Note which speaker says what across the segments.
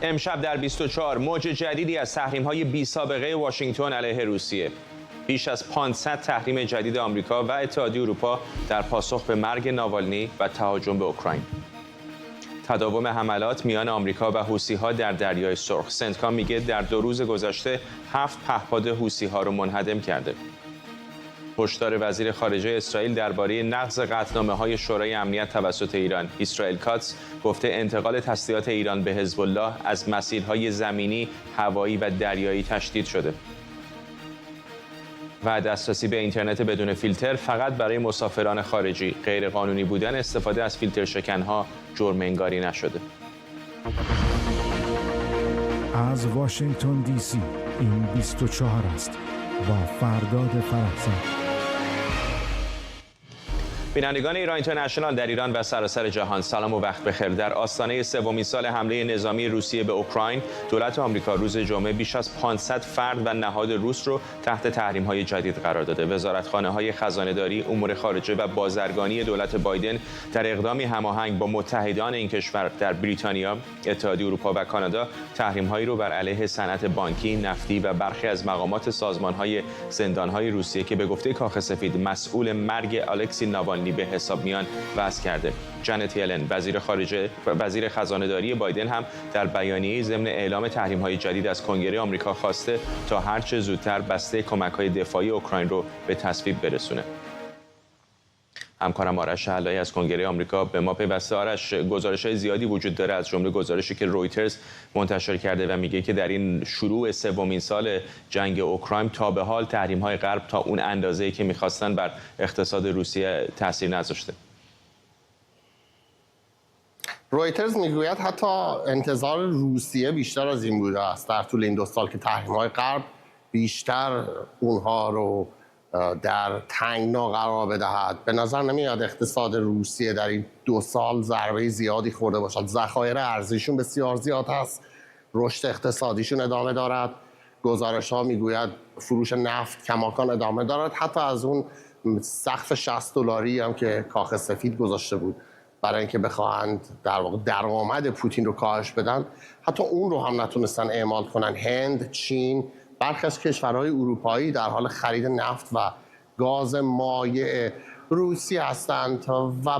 Speaker 1: امشب در 24 موج جدیدی از تحریم‌های بی‌سابقه واشنگتن علیه روسیه. بیش از 500 تحریم جدید آمریکا و اتحادیه اروپا در پاسخ به مرگ ناوالنی و تهاجم به اوکراین. تداوم حملات میان آمریکا و حوثی‌ها در دریای سرخ. سنتکام میگه در 2 روز گذشته 7 پهپاد حوثی‌ها رو منهدم کرده. هشدار وزیر خارجه اسرائیل درباره نقض قطعنامه‌های شورای امنیت توسط ایران. اسرائیل کاتس گفته انتقال تسلیحات ایران به حزب الله از مسیرهای زمینی، هوایی و دریایی تشدید شده. و دسترسی به اینترنت بدون فیلتر فقط برای مسافران خارجی. غیرقانونی بودن استفاده از فیلتر شکن‌ها جرم انگاری نشده.
Speaker 2: از واشنگتن دی سی این 24 است با فرداد فرحزاد.
Speaker 1: بینندگان ایران اینترنشنال در ایران و سراسر جهان سلام و وقت بخیر. در آستانه سومین سال حمله نظامی روسیه به اوکراین، دولت آمریکا روز جمعه بیش از 500 فرد و نهاد روس رو تحت تحریم‌های جدید قرار داده. وزارتخانه‌های خزانه‌داری، امور خارجه و بازرگانی دولت بایدن در اقدامی هماهنگ با متحدان این کشور در بریتانیا، اتحادیه اروپا و کانادا تحریم‌هایی رو بر علیه صنعت بانکی، نفتی و برخی از مقامات سازمان‌های زندان‌های روسیه که به گفته کاخ سفید مسئول مرگ الکسی ناوالنی به حساب میان وضع کرده. جنت یلن وزیر خزانه‌داری بایدن هم در بیانیه ضمن اعلام تحریم‌های جدید از کنگره آمریکا خواسته تا هر چه زودتر بسته کمک‌های دفاعی اوکراین رو به تصویب برسونه. همکارم آرش علایی از کنگره آمریکا به ما پیوسته. آرش، گزارش‌های زیادی وجود داره، از جمله گزارشی که رویترز منتشر کرده و میگه که در این شروع سومین سال جنگ اوکراین تا به حال تحریم‌های غرب تا اون اندازه‌ای که می‌خواستن بر اقتصاد روسیه تاثیر نذاشته.
Speaker 3: رویترز میگوید حتی انتظار روسیه بیشتر از این بوده است در طول این 2 سال که تحریم‌های غرب بیشتر اونها رو در تنگنا قرار بدهد. به نظر نمیاد اقتصاد روسیه در این 2 سال ضربه زیادی خورده باشد. ذخایر ارزیشون بسیار زیاد هست، رشد اقتصادیشون ادامه دارد. گزارش‌ها میگوید فروش نفت کماکان ادامه دارد. حتی از اون سقف $60 هم که کاخ سفید گذاشته بود برای اینکه بخواهند در واقع درآمد پوتین رو کاهش بدن، حتی اون رو هم نتونستن اعمال کنن. هند، چین، برخی از کشورهای اروپایی در حال خرید نفت و گاز مایع روسیه هستند و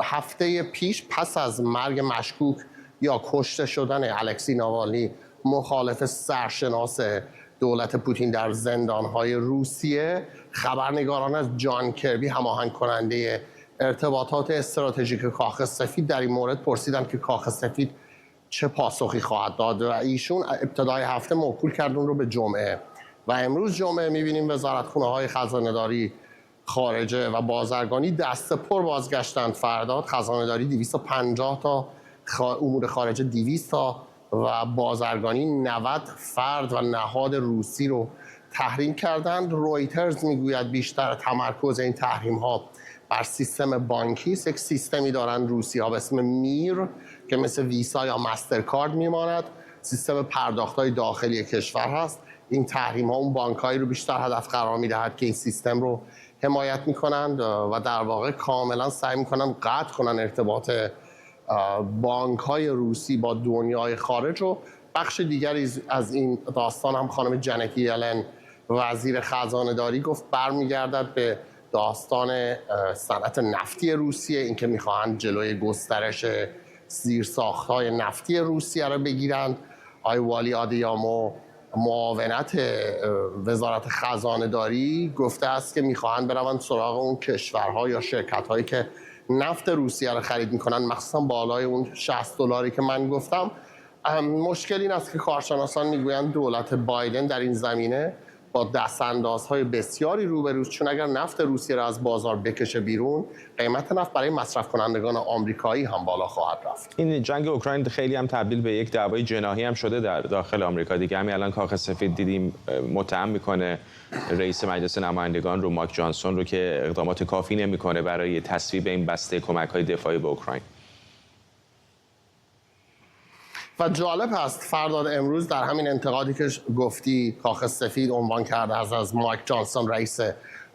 Speaker 3: هفته پیش پس از مرگ مشکوک یا کشته شدن الکسی ناوالنی، مخالف سرشناس دولت پوتین در زندانهای روسیه، خبرنگاران از جان کربی، هماهنگ کننده ارتباطات استراتژیک کاخ سفید، در این مورد پرسیدند که کاخ سفید چه پاسخی خواهد داد و ایشون ابتدای هفته موکول کرد اون رو به جمعه. و امروز جمعه می‌بینیم وزارتخونه‌های خزانه‌داری، خارجه و بازرگانی دست پر بازگشتند. فرداد خزانه‌داری 250 تا، امور خارجه 200 تا و بازرگانی 90 فرد و نهاد روسی رو تحریم کردند. رویترز میگوید بیشتر تمرکز این تحریم‌ها بر سیستم بانکی است. یک سیستمی دارند روسی‌ها به اسم میر که مثل ویسا یا مسترکارد میماند، سیستم پرداخت‌های داخلی کشور هست. این تحریم‌ها اون بانک‌هایی رو بیشتر هدف قرار می‌دهد که این سیستم رو حمایت می‌کنند و در واقع کاملا سعی می‌کنند قطع کنن ارتباط بانک‌های روسی با دنیای خارج. و بخش دیگری از این داستان هم خانم جنت یلن وزیر خزانه‌داری گفت برمیگردد به داستان صنعت نفتی روسیه، اینکه می‌خواهند جلوی گسترش زیرساخت‌های نفتی روسیه را بگیرند. آقای والی آدیامو معاونت وزارت خزانه‌داری گفته است که می‌خواهند بروند سراغ اون کشورها یا شرکت‌هایی که نفت روسیه را خرید می‌کنند، مخصوصا بالای اون $60 که من گفتم. مشکل این است که کارشناسان میگویند دولت بایدن در این زمینه با دستاندازهای بسیاری روبروست، چون اگر نفت روسیه را از بازار بکشه بیرون، قیمت نفت برای مصرف کنندگان آمریکایی هم بالا خواهد رفت.
Speaker 1: این جنگ اوکراین خیلی هم تبدیل به یک دعوای جناحی هم شده در داخل آمریکا دیگه. همین الان کاخ سفید دیدیم متهم میکنه رئیس مجلس نمایندگان رو، مایک جانسون رو، که اقدامات کافی نمیکنه برای تصویب این بسته کمک‌های دفاعی به اوکراین.
Speaker 3: و جالب هست فرداد امروز در همین انتقادی که گفتی کاخ سفید عنوان کرده از مایک جانسون رئیس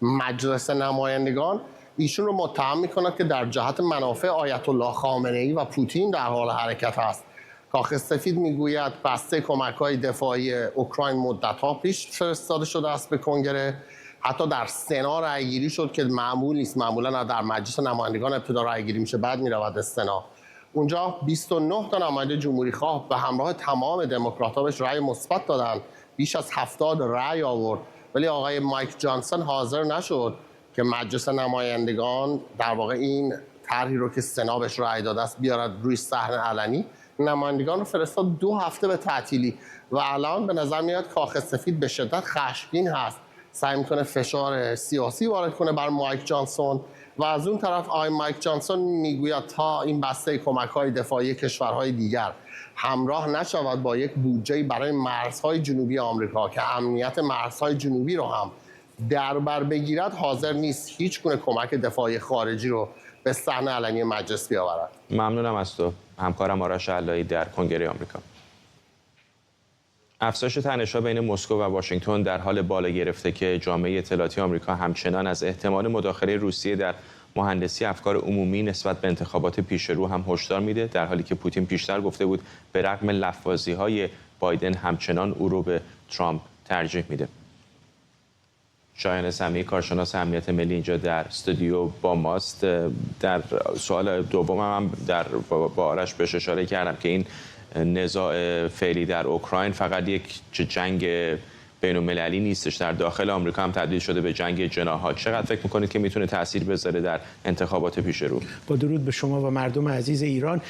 Speaker 3: مجلس نمایندگان، ایشون رو متهم می‌کند که در جهت منافع آیت الله خامنه‌ای و پوتین در حال حرکت است. کاخ سفید میگوید بسته کمک‌های دفاعی اوکراین مدت‌ها پیش فرستاده شده است به کنگره. حتی در سنا رأی‌گیری شد که معمول نیست، معمولا در مجلس نمایندگان ابتدا رأی‌گیری میشه بعد میرود سنا. اونجا 29 تا نماینده جمهوری‌خواه به همراه تمام دموکرات‌ها بهش رأی مثبت دادن، بیش از 70 رأی آورد، ولی آقای مایک جانسون حاضر نشد که مجلس نمایندگان در واقع این طرحی رو که سنا بهش رأی داده است بیارد روی صحن علنی. نمایندگان رو فرستاد 2 هفته به تعطیلی و الان به نظر میاد کاخ سفید به شدت خشمگین هست، سعی میکنه فشار سیاسی وارد کنه بر مایک جانسون و از اون طرف آقای مایک جانسون میگوید تا این بسته کمک‌های دفاعی کشورهای دیگر همراه نشود با یک بودجه برای مرزهای جنوبی آمریکا که امنیت مرزهای جنوبی رو هم در بر بگیرد، حاضر نیست هیچ گونه کمک دفاعی خارجی رو به صحنه علنی مجلس بیاورد.
Speaker 1: ممنونم از تو همکارم آرش علایی در کنگره آمریکا. افزایش تنش‌ها بین مسکو و واشنگتن در حال بالا گرفته که جامعه اطلاعاتی آمریکا همچنان از احتمال مداخله روسیه در مهندسی افکار عمومی نسبت به انتخابات پیش رو هم هشدار میده، در حالی که پوتین پیشتر گفته بود به رغم لفاظی‌های بایدن همچنان او رو به ترامپ ترجیح میده. شایان سمیعی کارشناس امنیت ملی اینجا در استودیو با ماست. در سوال دومم هم با آرش بهش اشاره کردم که این نزاع فعلی در اوکراین فقط یک جنگ بین‌المللی نیستش، در داخل آمریکا هم تبدیل شده به جنگ جناح‌ها. چقدر فکر می‌کنید که میتونه تأثیر بذاره در انتخابات پیش رو؟
Speaker 4: با درود به شما و مردم عزیز ایران،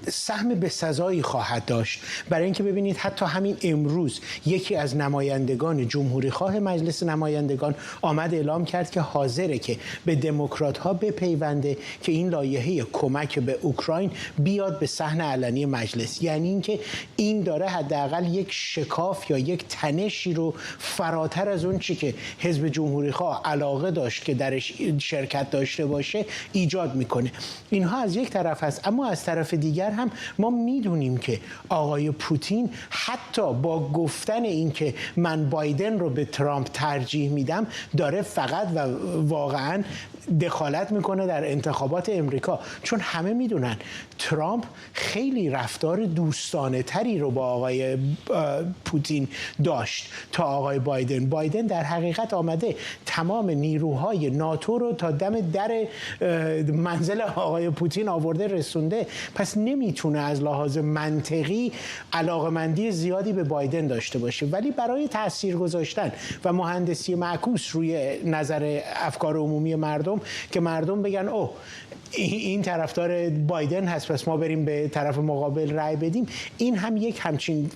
Speaker 4: سهم به سزایی خواهد داشت، برای اینکه ببینید حتی همین امروز یکی از نمایندگان جمهوری‌خواه مجلس نمایندگان آمد اعلام کرد که حاضره که به دموکرات‌ها بپیونده که این لایحه کمک به اوکراین بیاد به صحن علنی مجلس. یعنی اینکه این داره حداقل یک شکاف یا یک تنشی رو فراتر از اون چی که حزب جمهوری‌خواه علاقه داشت که درش شرکت داشته باشه ایجاد میکنه. اینها از یک طرف هست، اما از طرف دیگر هم ما میدونیم که آقای پوتین حتی با گفتن اینکه من بایدن رو به ترامپ ترجیح میدم داره فقط و واقعا دخالت میکنه در انتخابات امریکا، چون همه میدونن ترامپ خیلی رفتار دوستانه تری رو با آقای پوتین داشت تا آقای بایدن. بایدن در حقیقت آمده تمام نیروهای ناتو رو تا دم در منزل آقای پوتین آورده رسونده، پس نمیتونه از لحاظ منطقی علاقمندی زیادی به بایدن داشته باشه. ولی برای تأثیر گذاشتن و مهندسی معکوس روی نظر افکار عمومی مردم که مردم بگن اوه این طرفدار بایدن هست پس ما بریم به طرف مقابل رأی بدیم، این هم یک همچین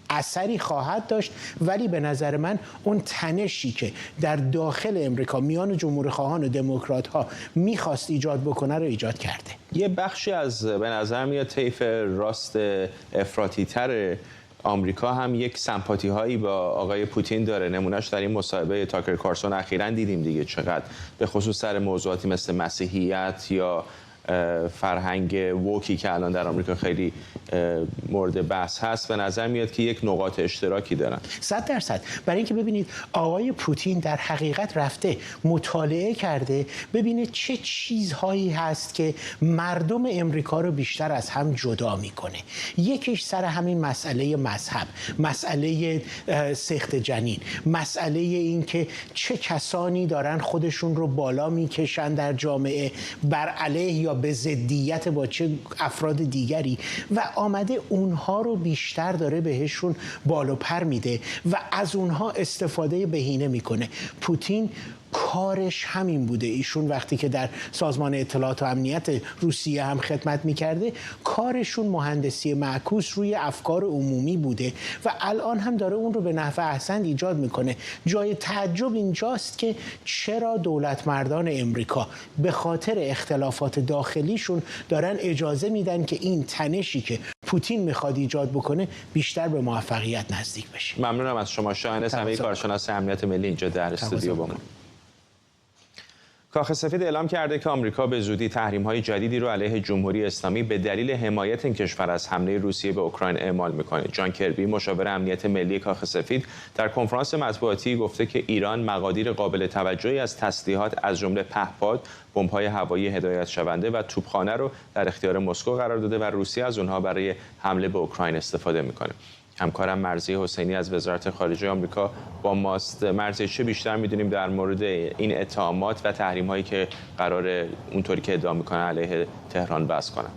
Speaker 4: اثری خواهد داشت. ولی به نظر من اون تنشی که در داخل امریکا میان جمهوری‌خواهان و دموکرات‌ها میخواست ایجاد بکنه رو ایجاد کرده.
Speaker 1: یه بخشی از به نظر میاد طیف راست افراطی‌تر آمریکا هم یک سمپاتی هایی با آقای پوتین داره. نمونهش در این مصاحبه تاکر کارسون اخیراً دیدیم دیگه، چقدر به خصوص سر موضوعاتی مثل مسیحیت یا فرهنگ ووکی که الان در آمریکا خیلی مورد بحث هست، به نظر میاد که یک نقاط اشتراکی دارن.
Speaker 4: 100%. برای اینکه ببینید آقای پوتین در حقیقت رفته مطالعه کرده ببینه چه چیزهایی هست که مردم امریکا رو بیشتر از هم جدا میکنه. یکیش سر همین مسئله مذهب، مسئله سخت جنین، مسئله این که چه کسانی دارن خودشون رو بالا میکشن در جامعه بر علیه یا به ضدیت با چه افراد دیگری، و آمده اونها رو بیشتر داره بهشون بالو پر میده و از اونها استفاده بهینه میکنه. پوتین کارش همین بوده. ایشون وقتی که در سازمان اطلاعات و امنیت روسیه هم خدمت میکرده، کارشون مهندسی معکوس روی افکار عمومی بوده و الان هم داره اون رو به نحو احسن ایجاد میکنه. جای تعجب اینجاست که چرا دولت مردان امریکا به خاطر اختلافات داخلیشون دارن اجازه میدن که این تنشی که پوتین میخواد ایجاد بکنه بیشتر به موفقیت نزدیک بشه.
Speaker 1: ممنونم از شما شایان سمیعی کارشناس امنیت ملی اینجا در استودیو با ما. کاخ سفید اعلام کرده که آمریکا به زودی تحریم‌های جدیدی رو علیه جمهوری اسلامی به دلیل حمایت این کشور از حمله روسیه به اوکراین اعمال می‌کنه. جان کربی، مشاور امنیت ملی کاخ سفید، در کنفرانس مطبوعاتی گفته که ایران مقادیر قابل توجهی از تسلیحات از جمله پهپاد، بمب‌های هوایی هدایت شونده و توپخانه رو در اختیار مسکو قرار داده و روسیه از اونها برای حمله به اوکراین استفاده می‌کنه. همکارم مرضیه حسینی از وزارت خارجه آمریکا با ماست. مرضیه، چه بیشتر می‌دونیم در مورد این اتهامات و تحریم‌هایی که قراره اونطوری که ادعا می‌کنن علیه تهران وضع کنن؟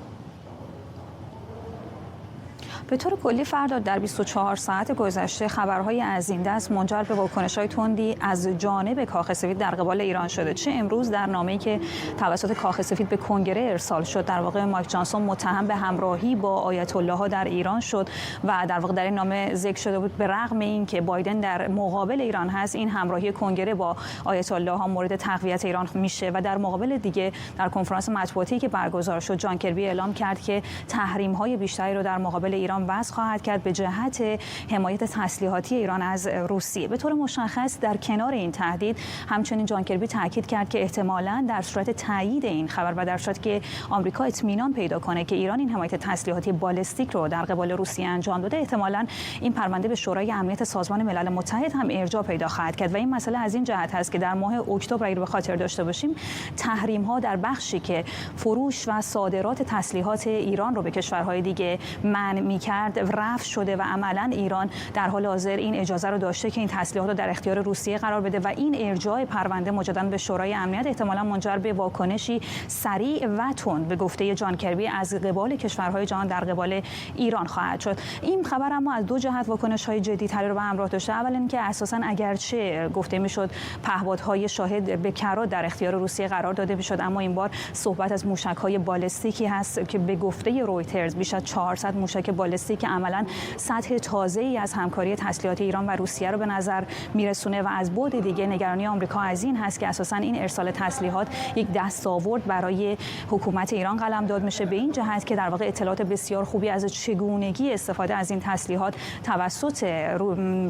Speaker 5: به طور کلی فرداد در 24 ساعت گذشته خبرهای از این دست منجر به واکنش‌های تندی از جانب کاخ سفید در قبال ایران شده. چه امروز در نامه‌ای که توسط کاخ سفید به کنگره ارسال شد، در واقع مایک جانسون متهم به همراهی با آیت الله‌ها در ایران شد و در واقع در این نامه ذکر شده بود به رغم اینکه بایدن در مقابل ایران هست، این همراهی کنگره با آیت الله‌ها مورد تقویت ایران میشه. و در مقابل دیگه در کنفرانس مطبوعاتی که برگزار شد، جان کربی اعلام کرد که تحریم‌های بیشتری رو در مقابل ایران وضع خواهد کرد به جهت حمایت تسلیحاتی ایران از روسیه. به طور مشخص در کنار این تهدید همچنین جان کربی تاکید کرد که احتمالاً در صورت تایید این خبر و در صورتی که آمریکا اطمینان پیدا کنه که ایران این حمایت تسلیحاتی بالستیک رو در قبال روسیه انجام داده، احتمالاً این پرونده به شورای امنیت سازمان ملل متحد هم ارجاع پیدا خواهد کرد. و این مسئله از این جهت هست که در ماه اکتبر اگه به خاطر داشته باشیم، تحریم‌ها در بخشی که فروش و صادرات تسلیحات ایران رو به کشورهای دیگه منع می‌کرد رفع شده و عملاً ایران در حال حاضر این اجازه رو داشته که این تسلیحات رو در اختیار روسیه قرار بده و این ارجاع پرونده مجدداً به شورای امنیت احتمالاً منجر به واکنشی سریع و تند به گفته جان کربی از قبال کشورهای جهان در قبال ایران خواهد شد. این خبر اما از دو جهت واکنش‌های جدی‌تری رو به همراه داشته. اول اینکه اساساً اگرچه گفته میشد پهپادهای شاهد به کرات در اختیار روسیه قرار داده میشد، اما این بار صحبت از موشک‌های بالستیکی هست که به گفته رویترز بیش از 400 موشک بالستیک عملاً سطح تازه‌ای از همکاری تسلیحات ایران و روسیه رو به نظر میرسونه. و از بعد دیگه نگرانی آمریکا از این هست که اساساً این ارسال تسلیحات یک دستاورد برای حکومت ایران قلمداد میشه، به این جهت که در واقع اطلاعات بسیار خوبی از چگونگی استفاده از این تسلیحات توسط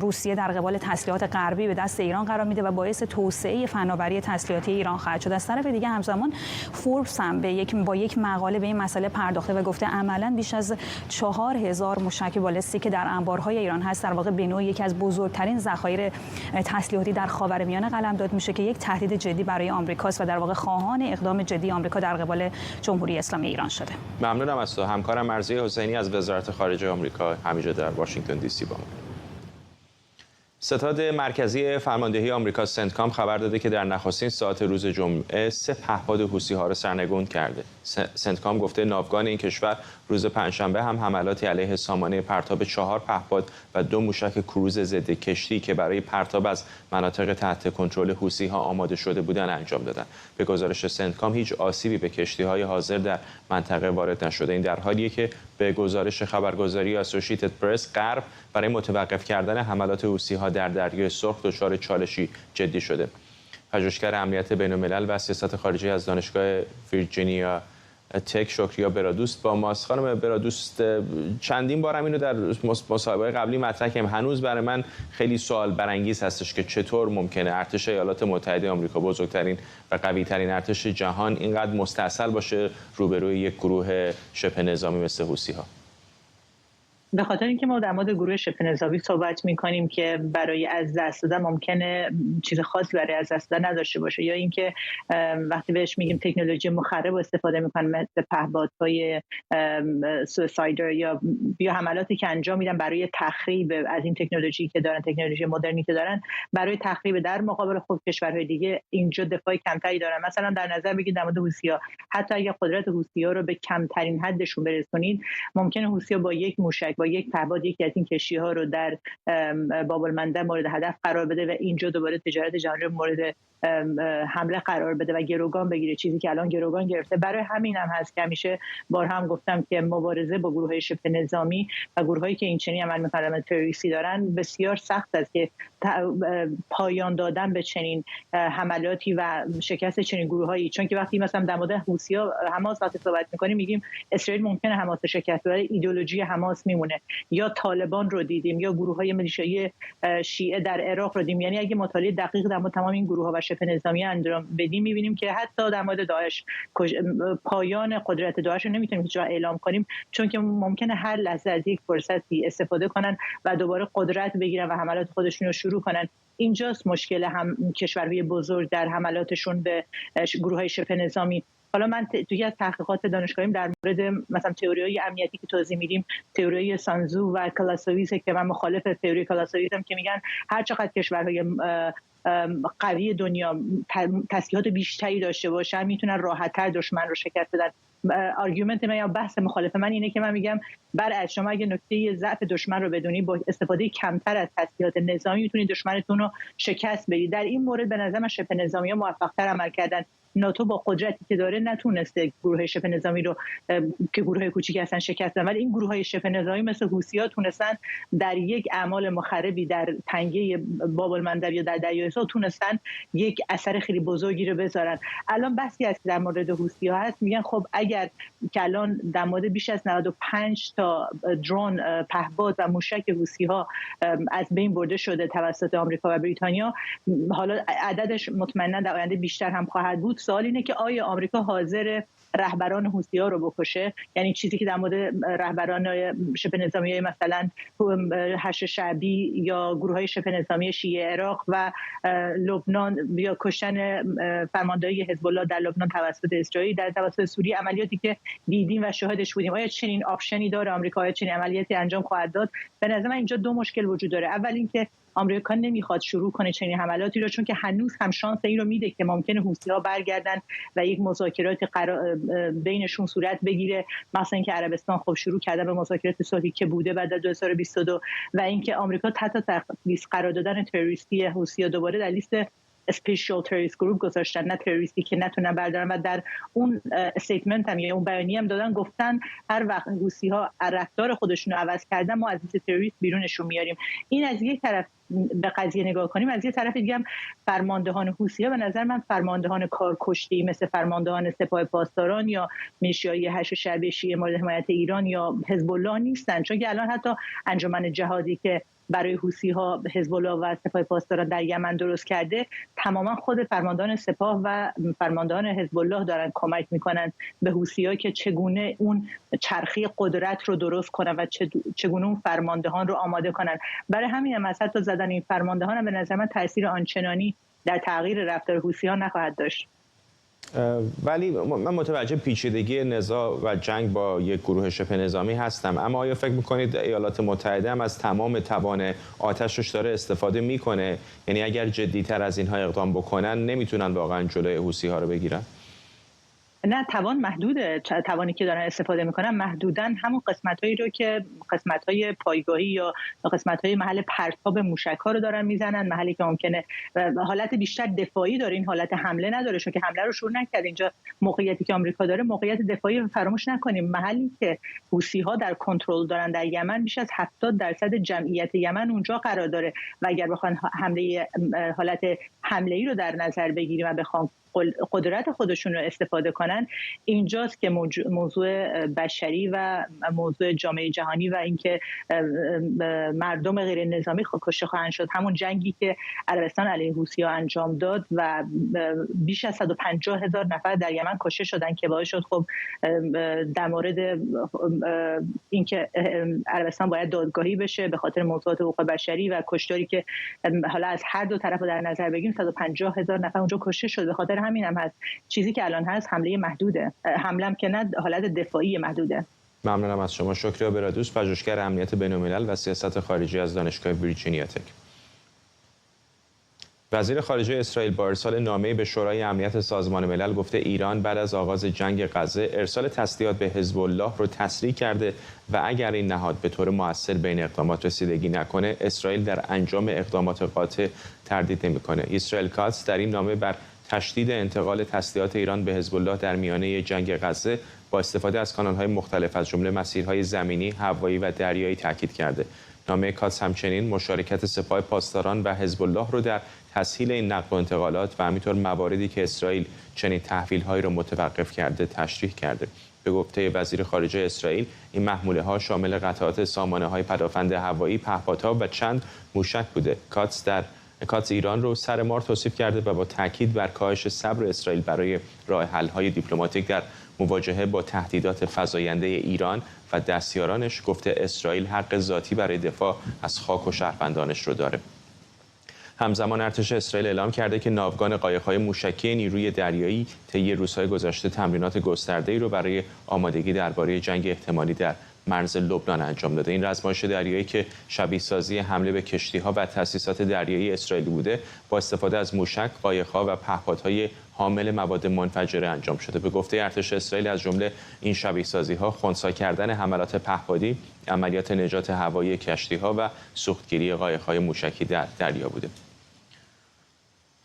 Speaker 5: روسیه در قبال تسلیحات غربی به دست ایران قرار میده و باعث توسعه فناوری تسلیحاتی ایران خواهد شد. از طرف دیگه همزمان فوربس هم با یک مقاله به این مسئله پرداخته و گفته عملاً بیش از 4000 موشک بالستیک که در انبارهای ایران هست در واقع به نوعی یکی از بزرگترین ذخایر تسلیحاتی در خاورمیانه قلمداد میشه که یک تهدید جدی برای آمریکاست و در واقع خواهان اقدام جدی آمریکا در قبال جمهوری اسلامی ایران شده.
Speaker 1: ممنونم از تو. همکارم مرضیه حسینی از وزارت خارجه آمریکا همینجا در واشنگتن دی سی با ما. ستاد مرکزی فرماندهی آمریکا سنتکام خبر داده که در نخستین ساعت روز جمعه 3 پهپاد حوثی‌ها را سرنگون کرده. سنتکام گفته ناوگان این کشور روز پنجشنبه هم حملاتی علیه سامانه پرتاب 4 پهپاد و 2 موشک کروز ضد کشتی که برای پرتاب از مناطق تحت کنترل حوثی‌ها آماده شده بودند انجام دادند. به گزارش سنتکام هیچ آسیبی به کشتی‌های حاضر در منطقه وارد نشده. این در حالیه که به گزارش خبرگزاری اسوسییتد پرس غرب برای متوقف کردن حملات حوثی‌ها در دریای سرخ دچار چالشی جدی شده. پژوهشگر امنیت بین‌الملل و سیاست خارجی از دانشگاه ویرجینیا تک شکریا برادوست با ماست. خانم برادوست، چندین بار اینو در مصاحبه‌های قبلی مطرح کردم، هنوز برای من خیلی سوال برانگیز هستش که چطور ممکنه ارتش ایالات متحده آمریکا، بزرگترین و قوی‌ترین ارتش جهان، اینقدر مستعصل باشه روبروی یک گروه شبه نظامی مثل حوثی‌ها.
Speaker 6: به خاطر اینکه ما در مورد گروه شبه نظامی صحبت می‌کنیم که برای از دست دادن ممکنه چیز خاصی برای از دست دادن نداشته باشه، یا اینکه وقتی بهش میگیم تکنولوژی مخرب استفاده می‌کنن مثل پهپادهای سوسایدر یا حملاتی که انجام میدن برای تخریب از این تکنولوژی که دارن، تکنولوژی مدرنی که دارن، برای تخریب در مقابل خود کشورهای دیگه اینجا دفاع کمتری دارن. مثلا در نظر بگیرید در مورد حوثی‌ها، حتی اگه قدرت حوثی‌ها رو به کمترین حدشون برسونید، ممکنه حوثی‌ها با یک موشک، با یک پهپاد یکی از این کشتی‌ها رو در باب المندب مورد هدف قرار بده و اینجا دوباره تجارت جهانی مورد حمله قرار بده و گروگان بگیره، چیزی که الان گروگان گرفته. برای همین هم هست که همیشه بارها هم گفتم که مبارزه با گروه‌های شبه نظامی و گروه‌هایی که این چنین عمل می‌کنن، تروریستی دارن، بسیار سخت است که پایان دادن به چنین حملاتی و شکست چنین گروه‌هایی. چون که وقتی مثلا در مورد حوثی‌ها، حماس وقتی صحبت می‌کنیم، میگیم اسرائیل ممکنه حماس شکست بده، ایدئولوژی حماس میمونه. میمونه، یا طالبان رو دیدیم یا گروه‌های میلیشیایی شیعه در عراق رو دیدیم. یعنی اگه مطالعه دقیق در مورد تمام این گروه‌ها و شبه نظامی انجام بدیم می‌بینیم که حتی در مورد داعش پایان قدرت داعش رو نمی‌تونیم هیچ جا اعلام کنیم، چون که ممکنه هر لحظه از یک فرصتی استفاده کنن و دوباره قدرت بگیرن و حملات خودشون رو شروع کنن. اینجاست مشکل هم کشورهای بزرگ در حملاتشون به گروه‌های شبه نظامی. حالا من توی از تحقیقات دانشگاهیم در مورد مثلا تئوری‌های امنیتی که توضیح میدیم، تئوری سانزو و کلاسویز که من مخالف تئوری کلاسویزم که میگن هر چقدر کشورهای قوی دنیا تسلیحات بیشتری داشته باشن میتونن راحت‌تر دشمن رو شکست بدن. آرگومنت من یا بحث مخالف من اینه که من میگم برعکس، شما اگه نکته ضعف دشمن رو بدونی با استفاده کمتر از تسلیحات نظامی میتونید دشمنتون رو شکست بدید. در این مورد به نظر من شبه نظامی‌ها موفق‌تر عمل کردن. ناتو با قدرتی که داره نتونسته گروه شبه نظامی رو که گروه کوچیکی هستن شکست بدن، ولی این گروه‌های شبه نظامی مثل حوثی‌ها تونستن در یک اعمال مخربی در تنگه باب المندب یا در دریای سرخ تونستن یک اثر خیلی بزرگی رو بذارن. الان بحثی هست در مورد حوثی‌ها هست، میگن خب اگر که الان در مورد بیش از 95 تا درون، پهپاد و موشک حوثی‌ها از بین برده شده توسط آمریکا و بریتانیا، حالا عددش مطمئنا در آینده بیشتر هم خواهد بود. سوال اینه که آیا آمریکا حاضر رهبران حوثی‌ها رو بکشه؟ یعنی چیزی که در مورد رهبران شبه نظامی مثلا حشد شعبی یا گروه‌های شبه نظامی شیعه عراق و لبنان یا کشتن فرماندهی حزب الله در لبنان توسط اسرائیل، در توسط سوریه، عملیاتی که دیدیم و شاهدش بودیم، آیا چنین آپشنی داره آمریکا؟ آیا چنین عملیاتی انجام خواهد داد؟ به نظر من اینجا دو مشکل وجود داره. اول اینکه آمریکا نمیخواد شروع کنه چنین حملاتی رو، چون که هنوز هم شانس این رو میده که ممکنه حوثی‌ها برگردن و یک مذاکرات بینشون صورت بگیره، مثلا اینکه عربستان خب شروع کرده به مذاکرات صلحی که بوده بعد از 2022 و اینکه آمریکا تحت لیست قرار دادن تروریستی حوثی‌ها دوباره در لیست اسپیشال تروریست گروپ گذاشتن، نه تروریستی که نتونن بردارن. و در اون استیتمنت هم یا اون بیانیه هم دادن، گفتن هر وقت حوثی‌ها رفتار خودشون رو عوض کردن ما از لیست تروریست بیرونشون میاریم. این از یک طرف به قضیه نگاه کنیم، از یه طرف دیگه هم فرماندهان حوثی‌ها به نظر من فرماندهان کارکشته‌ای مثل فرماندهان سپاه پاسداران یا میلیشیای حشد شعبی شیعه مورد حمایت ایران یا حزب الله نیستن، چون که الان حتی انجمن جهادی که برای حوثی‌ها حزب الله و سپاه پاسداران در یمن درست کرده، تماما خود فرماندهان سپاه و فرماندهان حزب الله دارن کمک میکنن به حوثی‌ها که چگونه اون چرخی قدرت رو درست کنن و چگونه اون فرماندهان رو آماده کنن. برای همین هم از حتی زدن این فرماندهان هم به نظر من تاثیر آنچنانی در تغییر رفتار حوثی‌ها نخواهد داشت.
Speaker 1: ولی من متوجه پیچیدگی نزاع و جنگ با یک گروه شبه نظامی هستم، اما آیا فکر میکنید ایالات متحده هم از تمام توان آتشش داره استفاده میکنه؟ یعنی اگر جدیتر از اینها اقدام بکنن نمیتونن واقعا جلوی حوثی‌ها رو بگیرن؟
Speaker 6: نه، توان محدوده. توانی که دارن استفاده میکنن محدودن همون قسمت‌هایی رو که قسمت‌های پایگاهی یا قسمت‌های محل پرتاب موشک‌ها رو دارن میزنن، محلی که ممکنه حالت بیشتر دفاعی داره، این حالت حمله نداره، چون که حمله رو شروع نکرد. اینجا موقعیتی که آمریکا داره موقعیت دفاعی رو فراموش نکنیم. محلی که حوثی‌ها در کنترل دارن در یمن بیش از 70% جمعیت یمن اونجا قرار داره و اگر بخوان حالت حمله‌ای رو در نظر بگیریم و بخوان قدرت خودشون رو استفاده کنن، اینجاست که موضوع بشری و موضوع جامعه جهانی و اینکه مردم غیر نظامی کشته خواهند شد. همون جنگی که عربستان علیه حوثی‌ها انجام داد و بیش از 150,000 نفر در یمن کشته شدن که باعث شد خب در مورد اینکه عربستان باید دادگاهی بشه به خاطر موضوعات حقوق بشری و کشتاری که حالا از هر دو طرف در نظر بگیریم 150,000 نفر اونجا کشته شد. به خاطر همین هم هست چیزی که الان هست حمله محدوده، حمله هم که نه حالت دفاعی محدوده.
Speaker 1: ممنونم از شما. شکریا برادوس، پژوهشگر امنیت بین‌الملل و سیاست خارجی از دانشگاه ویرجینیا تک. وزیر خارجه اسرائیل با ارسال نامه‌ای به شورای امنیت سازمان ملل گفته ایران بعد از آغاز جنگ غزه ارسال تسلیحات به حزب الله رو تسریع کرده و اگر این نهاد به طور مؤثر بین اقدامات رسیدگی نکنه، اسرائیل در انجام اقدامات قاطع تردید نمی‌کنه. اسرائیل کاتس در این نامه بر تشدید انتقال تسلیحات ایران به حزب الله در میانه جنگ غزه با استفاده از کانال‌های مختلف از جمله مسیرهای زمینی، هوایی و دریایی تاکید کرده. نامه کاتس همچنین مشارکت سپاه پاسداران و حزب الله رو در تسهیل این نقل و انتقالات و همینطور مواردی که اسرائیل چنین تحویل‌هایی را متوقف کرده تشریح کرده. به گفته وزیر خارجه اسرائیل این محموله‌ها شامل قطعات سامانه‌های پدافند هوایی، پهپادها و چند موشک بوده. کاتس ایران رو سر مار توصیف کرده و با تاکید بر کاهش صبر اسرائیل برای راه حل‌های دیپلماتیک در مواجهه با تهدیدات فزاینده ایران و دستیارانش گفته اسرائیل حق ذاتی برای دفاع از خاک و شهروندانش رو داره. همزمان ارتش اسرائیل اعلام کرده که ناوگان قایق‌های موشکی نیروی دریایی طی روزهای گذشته تمرینات گسترده‌ای رو برای آمادگی درباره جنگ احتمالی در مرز لبنان انجام داده. این رزمایش دریایی که شبیه سازی حمله به کشتی‌ها و تأسیسات دریایی اسرائیلی بوده، با استفاده از موشک، قایق‌ها و پهپادهای حامل مواد منفجره انجام شده. به گفته ارتش اسرائیل از جمله این شبیه سازی‌ها خنثی کردن حملات پهپادی، عملیات نجات هوایی کشتی‌ها و سوختگیری قایق‌های موشکی در دریا بوده.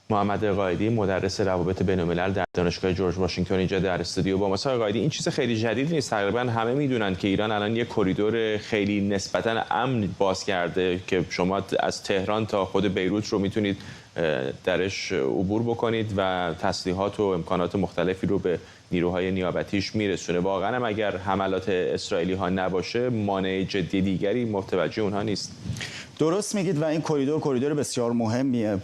Speaker 1: محمد قائدی مدرس روابط بین‌الملل در دانشگاه جورج واشنگتن اینجا در استودیو با ماست. قائدی، این چیز خیلی جدید نیست، تقریبا همه میدونن که ایران الان یک کریدور خیلی نسبتاً امن باز کرده که شما از تهران تا خود بیروت رو میتونید درش عبور بکنید و تسلیحات و امکانات مختلفی رو به نیروهای نیابتیش میرسونه. واقعا هم اگر حملات اسرائیلی ها نباشه مانع جدی دیگری متوجه اونها نیست.
Speaker 7: درست میگید و این کریدور بسیار مهمیه.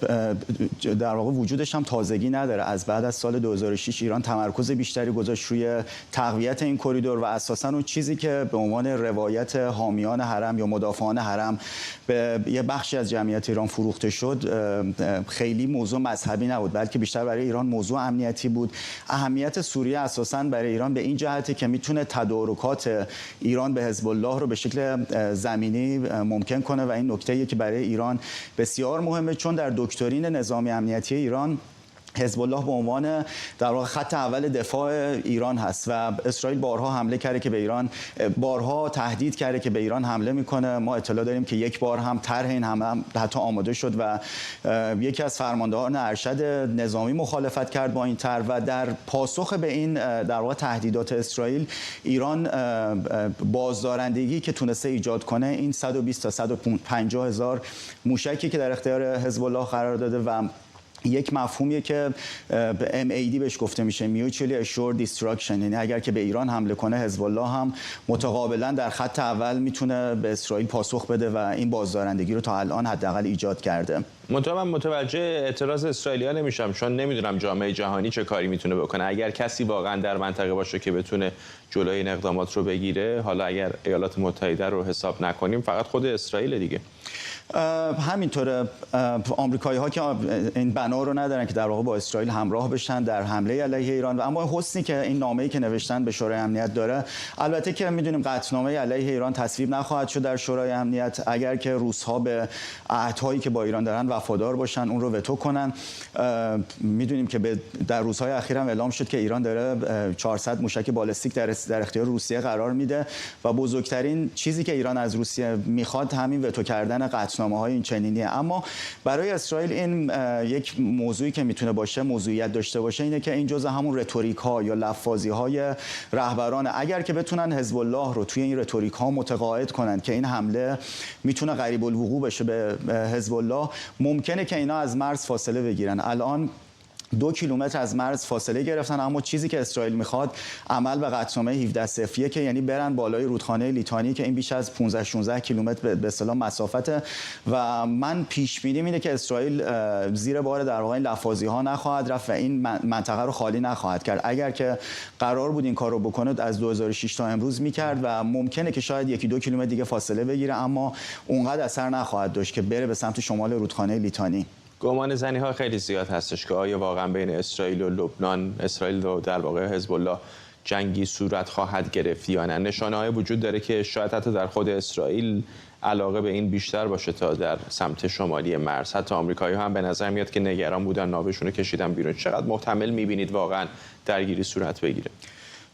Speaker 7: در واقع وجودش هم تازگی نداره. از بعد از سال 2006 ایران تمرکز بیشتری گذاشت روی تقویت این کریدور و اساساً اون چیزی که به عنوان روایت حامیان حرم یا مدافعان حرم به یه بخشی از جمعیت ایران فروخته شد خیلی موضوع مذهبی نبود، بلکه بیشتر برای ایران موضوع امنیتی بود. اهمیت سوریه اساساً برای ایران به این جهته که میتونه تدارکات ایران به حزب الله رو به شکل زمینی ممکن کنه و این نکته‌ای که برای ایران بسیار مهمه، چون در دکترین نظامی امنیتی ایران حزب الله به عنوان در واقع خط اول دفاع ایران هست و اسرائیل بارها حمله کرده که به ایران، بارها تهدید کرده که به ایران حمله میکنه. ما اطلاع داریم که یک بار هم طرح این حمله حتی آماده شد و یکی از فرماندهان ارشد نظامی مخالفت کرد با این طرح و در پاسخ به این در واقع تهدیدات اسرائیل ایران بازدارندگی که تونسته ایجاد کنه این 120 تا 150 هزار موشکی که در اختیار حزب الله قرار داده و یک مفهومیه که MAD بهش گفته میشه Mutually Assured Destruction، یعنی اگر که به ایران حمله کنه حزب الله هم متقابلا در خط اول میتونه به اسرائیل پاسخ بده و این بازدارندگی رو تا الان حداقل ایجاد کرده.
Speaker 1: من متوجه اعتراض اسرائیلیا نمیشم، چون نمیدونم جامعه جهانی چه کاری میتونه بکنه. اگر کسی واقعا در منطقه باشه که بتونه جلوی این اقدامات رو بگیره، حالا اگر ایالات متحده رو حساب نکنیم فقط خود اسرائیل دیگه.
Speaker 7: همینطوره. آمریکایی ها که این بنا رو ندارن که در واقع با اسرائیل همراه بشن در حمله علیه ایران و اما حسنی که این نامه‌ای که نوشتن به شورای امنیت داره، البته که میدونیم قطعنامه علیه ایران تصویب نخواهد شد در شورای امنیت اگر که روس‌ها به عهدهایی که با ایران دارن وفادار باشن، اون رو وتو کنن. میدونیم که در روزهای اخیر هم اعلام شد که ایران داره 400 موشک بالستیک در اختیار روسیه قرار میده و بزرگترین چیزی که ایران از روسیه میخواد همین وتو کردن قطعنامه‌های این چنینیه. اما برای اسرائیل این یک موضوعی که میتونه باشه، موضوعیت داشته باشه، اینه که این جزء همون رتوریک‌ها یا لفاظی‌های رهبران، اگر که بتونن حزب الله رو توی این رتوریک‌ها متقاعد کنن که این حمله میتونه قریب الوقوع بشه به حزب الله، ممکنه که اینا از مرز فاصله بگیرن. الان 2 کیلومتر از مرز فاصله گرفتن، اما چیزی که اسرائیل میخواد عمل به قطعنامه 1701 که یعنی برن بالای رودخانه لیتانی که این بیش از 15-16 کیلومتر به اصطلاح مسافته و من پیش بینی اینه که اسرائیل زیر بار در واقع لفاظی ها نخواهد رفت و این منطقه رو خالی نخواهد کرد. اگر که قرار بود این کارو بکنه از 2006 تا امروز میکرد و ممکنه که شاید 1-2 کیلومتر دیگه فاصله بگیره، اما اونقدر اثر نخواهد داشت که بره به سمت شمال رودخانه لیتانی.
Speaker 1: گمان زنی ها خیلی زیاد هستش که آیا واقعا بین اسرائیل و لبنان، اسرائیل و در واقع حزب الله جنگی صورت خواهد گرفت یا نه. نشانه‌های وجود داره که شاید حتی در خود اسرائیل علاقه به این بیشتر باشه تا در سمت شمالی مرز. حتی آمریکایی‌ها هم به نظر میاد که نگران بودن، ناوشون رو کشیدن بیرون. چقدر محتمل می‌بینید واقعا درگیری صورت بگیره؟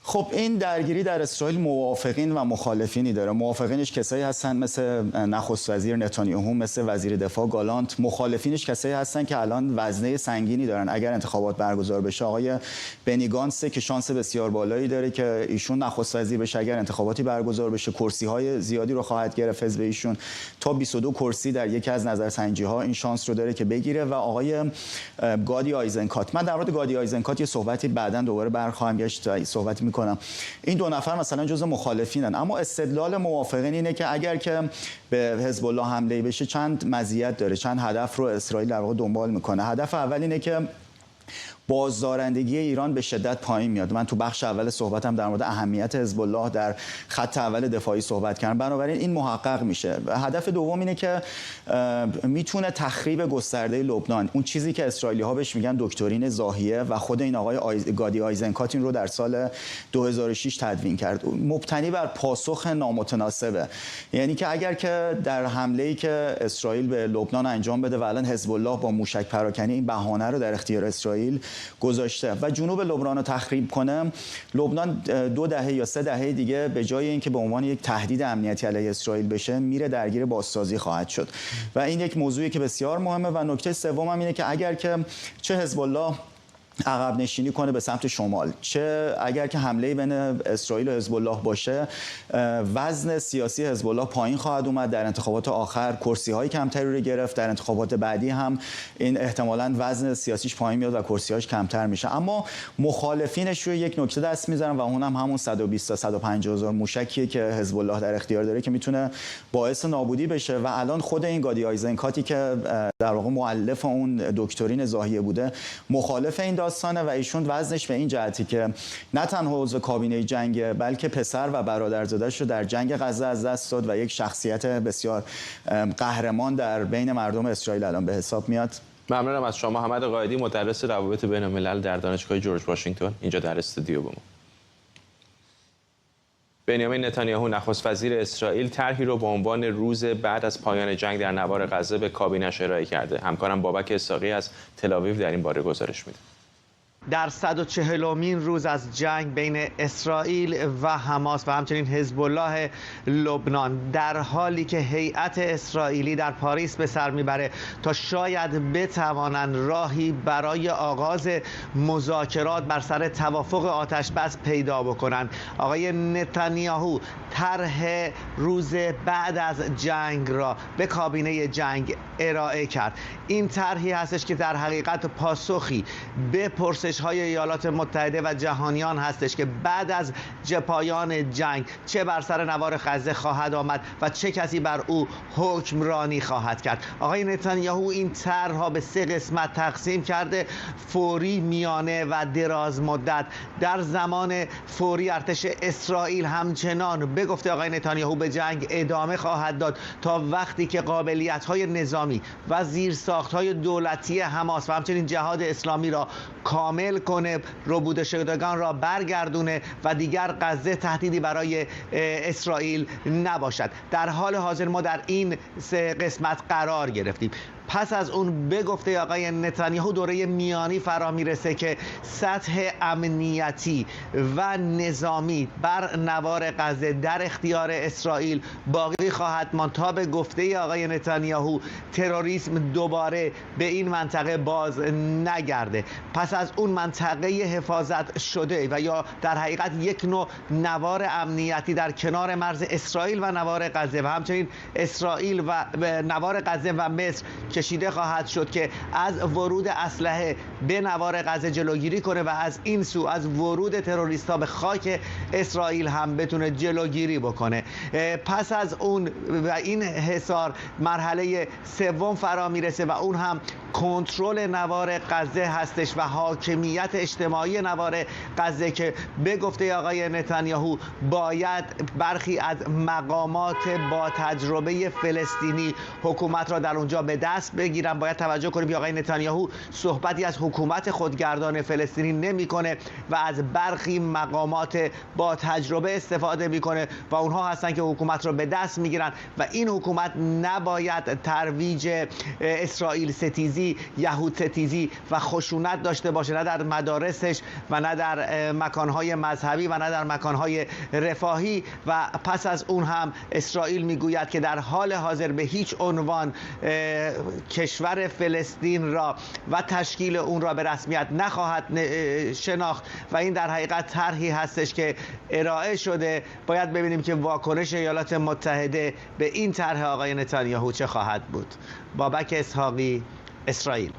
Speaker 7: خب این درگیری در اسرائیل موافقین و مخالفینی داره. موافقینش کسایی هستن مثل نخست وزیر نتانیاهو، مثل وزیر دفاع گالانت. مخالفینش کسایی هستن که الان وزنه سنگینی دارن اگر انتخابات برگزار بشه. آقای بنی گانتس که شانس بسیار بالایی داره که ایشون نخست وزیر بشه اگر انتخاباتی برگزار بشه. کرسی‌های زیادی رو خواهد گرفت حزب ایشون، تا 22 کرسی در یکی از نظرسنجی‌ها این شانس رو داره که بگیره. و آقای گادی آیزنکات، من در مورد گادی آیزنکات یه صحبتی بعداً دوباره برخواهم گشت، صحبتی میکنم. این دو نفر مثلا جزء مخالفینن، اما استدلال موافقین اینه که اگر که به حزب الله حمله بشه چند مزیت داره، چند هدف رو اسرائیل در واقع دنبال میکنه. هدف اول اینه که بازدارندگی ایران به شدت پایین میاد. من تو بخش اول صحبتم در مورد اهمیت حزب الله در خط اول دفاعی صحبت کردم، بنابراین این محقق میشه. هدف دوم اینه که میتونه تخریب گسترده لبنان، اون چیزی که اسرائیلی ها بهش میگن دکترین زاهیه و خود این آقای گادی آیزنکات این رو در سال 2006 تدوین کرد، مبتنی بر پاسخ نامتناسبه. یعنی که اگر که در حمله‌ای که اسرائیل به لبنان انجام بده و الان حزب الله با موشک پراکنی این بهانه رو در اختیار اسرائیل گذاشته و جنوب لبنان رو تخریب کنه، لبنان 2 دهه یا 3 دهه دیگه به جای اینکه به عنوان یک تهدید امنیتی علیه اسرائیل بشه، میره درگیر بازسازی خواهد شد و این یک موضوعی که بسیار مهمه. و نکته سوم هم اینه که اگر که چه حزب الله عقب نشینی کنه به سمت شمال، چه اگر که حمله بین اسرائیل و حزب الله باشه، وزن سیاسی حزب الله پایین خواهد اومد. در انتخابات آخر کرسی‌های کمتری رو گرفت، در انتخابات بعدی هم این احتمالاً وزن سیاسیش پایین میاد و کرسی‌هاش کمتر میشه. اما مخالفینش رو یک نکته دست میذارن و اونم همون 120 تا 150 هزار موشکیه که حزب الله در اختیار داره که میتونه باعث نابودی بشه. و الان خود این گادی آیزنکاتی که در واقع مؤلف اون دکترین زاهیه بوده، مخالف این داستانه و ایشون وزنش به این جهتی که نه تنها عضو کابینه جنگ، بلکه پسر و برادرزاده‌اش رو در جنگ غزه از دست داد و یک شخصیت بسیار قهرمان در بین مردم اسرائیل الان به حساب میاد.
Speaker 1: ممنونم از شما حمد قائدی، مدرس روابط بین الملل در دانشگاه جورج واشنگتن اینجا در استودیو با ما. بنیامین نتانیاهو نخست وزیر اسرائیل طرحی رو با عنوان روز بعد از پایان جنگ در نوار غزه به کابینه‌اش ارائه کرده. همکارم بابک اسحاقی از تل‌آویو در این باره گزارش میده.
Speaker 8: در 140مین روز از جنگ بین اسرائیل و حماس و همچنین حزب الله لبنان، در حالی که هیئت اسرائیلی در پاریس به سر میبره تا شاید بتوانند راهی برای آغاز مذاکرات بر سر توافق آتش بس پیدا بکنند، آقای نتانیاهو طرح روز بعد از جنگ را به کابینه جنگ ارائه کرد. این طرحی هستش که در حقیقت پاسخی به پرسش‌های ایالات متحده و جهانیان هستش که بعد از پایان جنگ چه بر سر نوار غزه خواهد آمد و چه کسی بر او حکمرانی خواهد کرد. آقای نتانیاهو این طرح را به 3 قسمت تقسیم کرده: فوری، میانه و دراز مدت. در زمان فوری ارتش اسرائیل همچنان به گفته آقای نتانیاهو به جنگ ادامه خواهد داد تا وقتی که قابلیت‌های نظامی و زیرساخت‌های دولتی حماس و همچنین جهاد اسلامی را کامل کنه، ربوده شدگان را برگردونه و دیگر غزه تهدیدی برای اسرائیل نباشد. در حال حاضر ما در این 3 قسمت قرار گرفتیم. پس از اون به گفته آقای نتانیاهو دوره میانی فرا میرسه که سطح امنیتی و نظامی بر نوار غزه در اختیار اسرائیل باقی خواهد ماند تا به گفته آقای نتانیاهو تروریسم دوباره به این منطقه باز نگرده. پس از اون منطقه حفاظت شده و یا در حقیقت یک نوع نوار امنیتی در کنار مرز اسرائیل و نوار غزه و همچنین اسرائیل و نوار غزه و مصر کشیده خواهد شد که از ورود اسلحه به نوار غزه جلوگیری کنه و از این سو از ورود تروریست‌ها به خاک اسرائیل هم بتونه جلوگیری بکنه. پس از اون و این حصار مرحله 3 فرا میرسه و اون هم کنترل نوار غزه هستش و حاکمیت اجتماعی نوار غزه که به گفته آقای نتانیاهو باید برخی از مقامات با تجربه فلسطینی حکومت را در اونجا به دست بگیرن. باید توجه کنیم که آقای نتانیاهو صحبتی از حکومت خودگردان فلسطینی نمیکنه و از برخی مقامات با تجربه استفاده میکنه و اونها هستن که حکومت را به دست میگیرن و این حکومت نباید ترویج اسرائیل ستیزی، یهود ستیزی و خشونت داشته باشه، نه در مدارسش و نه در مکانهای مذهبی و نه در مکانهای رفاهی. و پس از اون هم اسرائیل میگوید که در حال حاضر به هیچ عنوان کشور فلسطین را و تشکیل اون را به رسمیت نخواهد شناخت و این در حقیقت طرحی هستش که ارائه شده. باید ببینیم که واکنش ایالات متحده به این طرح آقای نتانیاهو چه خواهد بود. بابک اسحاقی، اسرائیل.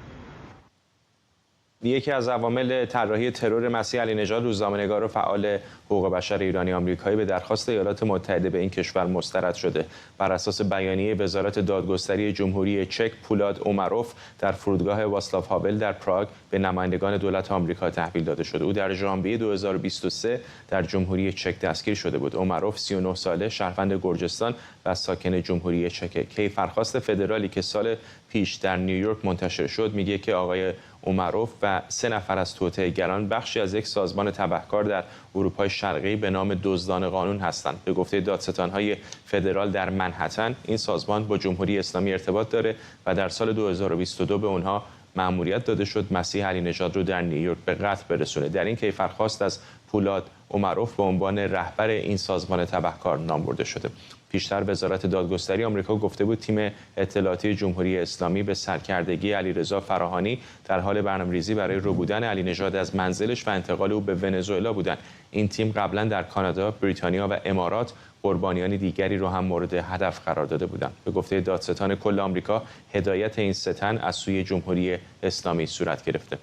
Speaker 1: یکی از عوامل طراحی ترور مسیح علی نژاد، روزنامه‌نگار و فعال حقوق بشر ایرانی آمریکایی به درخواست ایالات متحده به این کشور مسترد شده. بر اساس بیانیه وزارت دادگستری جمهوری چک، پولاد اومروف در فرودگاه واسلاو هاول در پراگ به نمایندگان دولت آمریکا تحویل داده شده. او در ژانویه 2023 در جمهوری چک دستگیر شده بود. اومروف 39 ساله، شهروند گرجستان و ساکن جمهوری چک. کیفرخواست فدرالی که سال پیش در نیویورک منتشر شد میگه که آقای اومروف و 3 نفر از توطئه‌گران بخشی از یک سازمان تبهکار در اروپای شرقی به نام دزدان قانون هستند. به گفته دادستان‌های فدرال در منهتن، این سازمان با جمهوری اسلامی ارتباط داره و در سال 2022 به اونها مأموریت داده شد مسیح علی نژاد رو در نیویورک به قتل برسونه. در این کیفرخواست از پولاد اومروف به عنوان رهبر این سازمان تبهکار نام برده شده. پیشتر وزارت دادگستری آمریکا گفته بود تیم اطلاعاتی جمهوری اسلامی به سرکردگی علیرضا فراهانی در حال برنامه‌ریزی برای ربودن علی نژاد از منزلش و انتقال او به ونزوئلا بودند. این تیم قبلا در کانادا، بریتانیا و امارات قربانیان دیگری رو هم مورد هدف قرار داده بودند. به گفته دادستان کل آمریکا، هدایت این 3 تن از سوی جمهوری اسلامی صورت گرفته.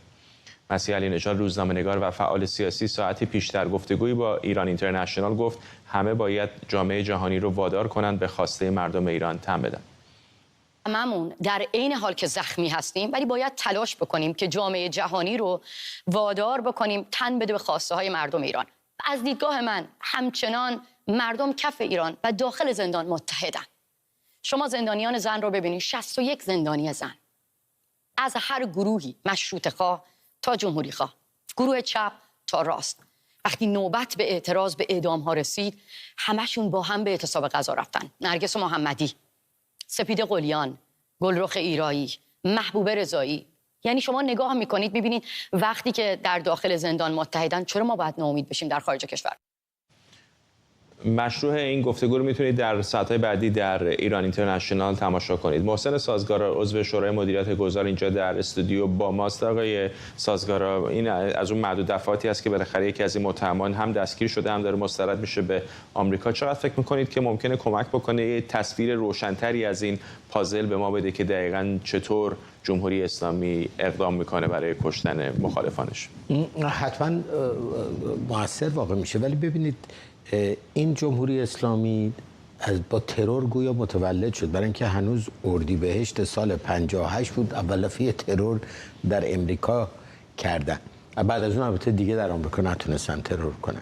Speaker 1: مسیح علی نژاد، روزنامه‌نگار و فعال سیاسی، ساعتی پیشتر گفتگویی با ایران اینترنشنال گفت همه باید جامعه جهانی رو وادار کنند به خواسته مردم ایران تن بدن.
Speaker 9: هممون در عین حال که زخمی هستیم ولی باید تلاش بکنیم که جامعه جهانی رو وادار بکنیم تن بده به خواسته های مردم ایران. از دیدگاه من همچنان مردم کف ایران و داخل زندان متحدن. شما زندانیان زن رو ببینید، 61 زندانی زن از هر گروهی، مشروطه خواه تا جمهوری خواه، گروه چپ تا راست. وقتی نوبت به اعتراض به اعدام ها رسید، همشون با هم به اعتصاب غذا رفتن. نرگس محمدی، سپیده قلیان، گلرخ ایرایی، محبوبه رضایی. یعنی شما نگاه میکنید میبینید وقتی که در داخل زندان متحدن، چرا ما باید ناامید بشیم در خارج کشور؟
Speaker 1: مشروع این گفتگو رو میتونید در ساعت‌های بعدی در ایران اینترنشنال تماشا کنید. محسن سازگارا، عضو شورای مدیریت گذار، اینجا در استودیو با ماست. آقای سازگارا، این از اون معدود دفعاتی است که بالاخره یکی از این متهمان هم دستگیر شده، هم داره مسترد میشه به آمریکا. چقدر فکر میکنید که ممکنه کمک بکنه یه تصویر روشن‌تری از این پازل به ما بده که دقیقاً چطور جمهوری اسلامی اقدام میکنه برای کشتن مخالفانش؟
Speaker 4: حتما موثر واقع میشه، ولی ببینید این جمهوری اسلامی با ترور گویا متولد شد، برای اینکه هنوز اردیبهشت سال 58 بود اول دفعه ترور در امریکا کردن. بعد از اون البته دیگه در آمریکا نتونستن ترور کنن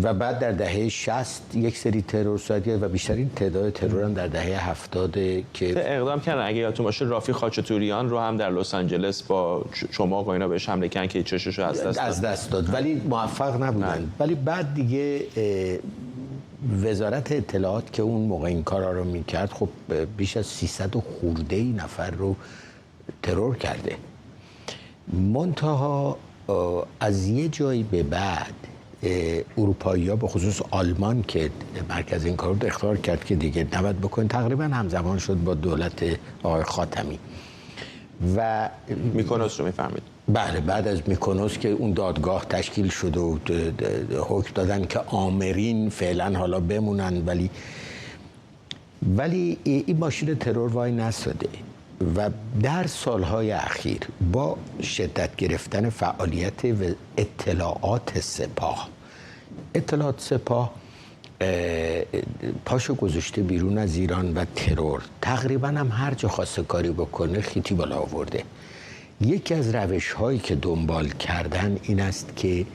Speaker 4: و بعد در دهه 60 یک سری ترور صورت گرفت و بیشترین تعداد ترور هم در دهه 70 که
Speaker 1: اقدام کردن. اگه یادتون باشه رافی خاچاتوریان رو هم در لس آنجلس با چماق و اینا بهش حمله کردن که چششو از دست داد
Speaker 4: ولی موفق نبودن. ولی بعد دیگه وزارت اطلاعات که اون موقع این کارا رو میکرد، خب بیش از 300 خورده نفر رو ترور کرده. منتها از یه جایی به بعد اروپایی‌ها به خصوص آلمان که مرکز این کار رو اختیار کرد که دیگه نباید بکنه، تقریبا همزمان شد با دولت آقای خاتمی و
Speaker 1: میکونوس رو میفهمید.
Speaker 4: بله، بعد از میکونوس که اون دادگاه تشکیل شد و حکم دادن که آمرین فعلا حالا بمونن، ولی این ماشین ترور وای نستاده و در سالهای اخیر با شدت گرفتن فعالیت اطلاعات سپاه پاشو گذاشته بیرون از ایران و ترور تقریبا هم هر جا خواسته کاری بکنه خیتی بالا آورده. یکی از روش‌هایی که دنبال کردن این است که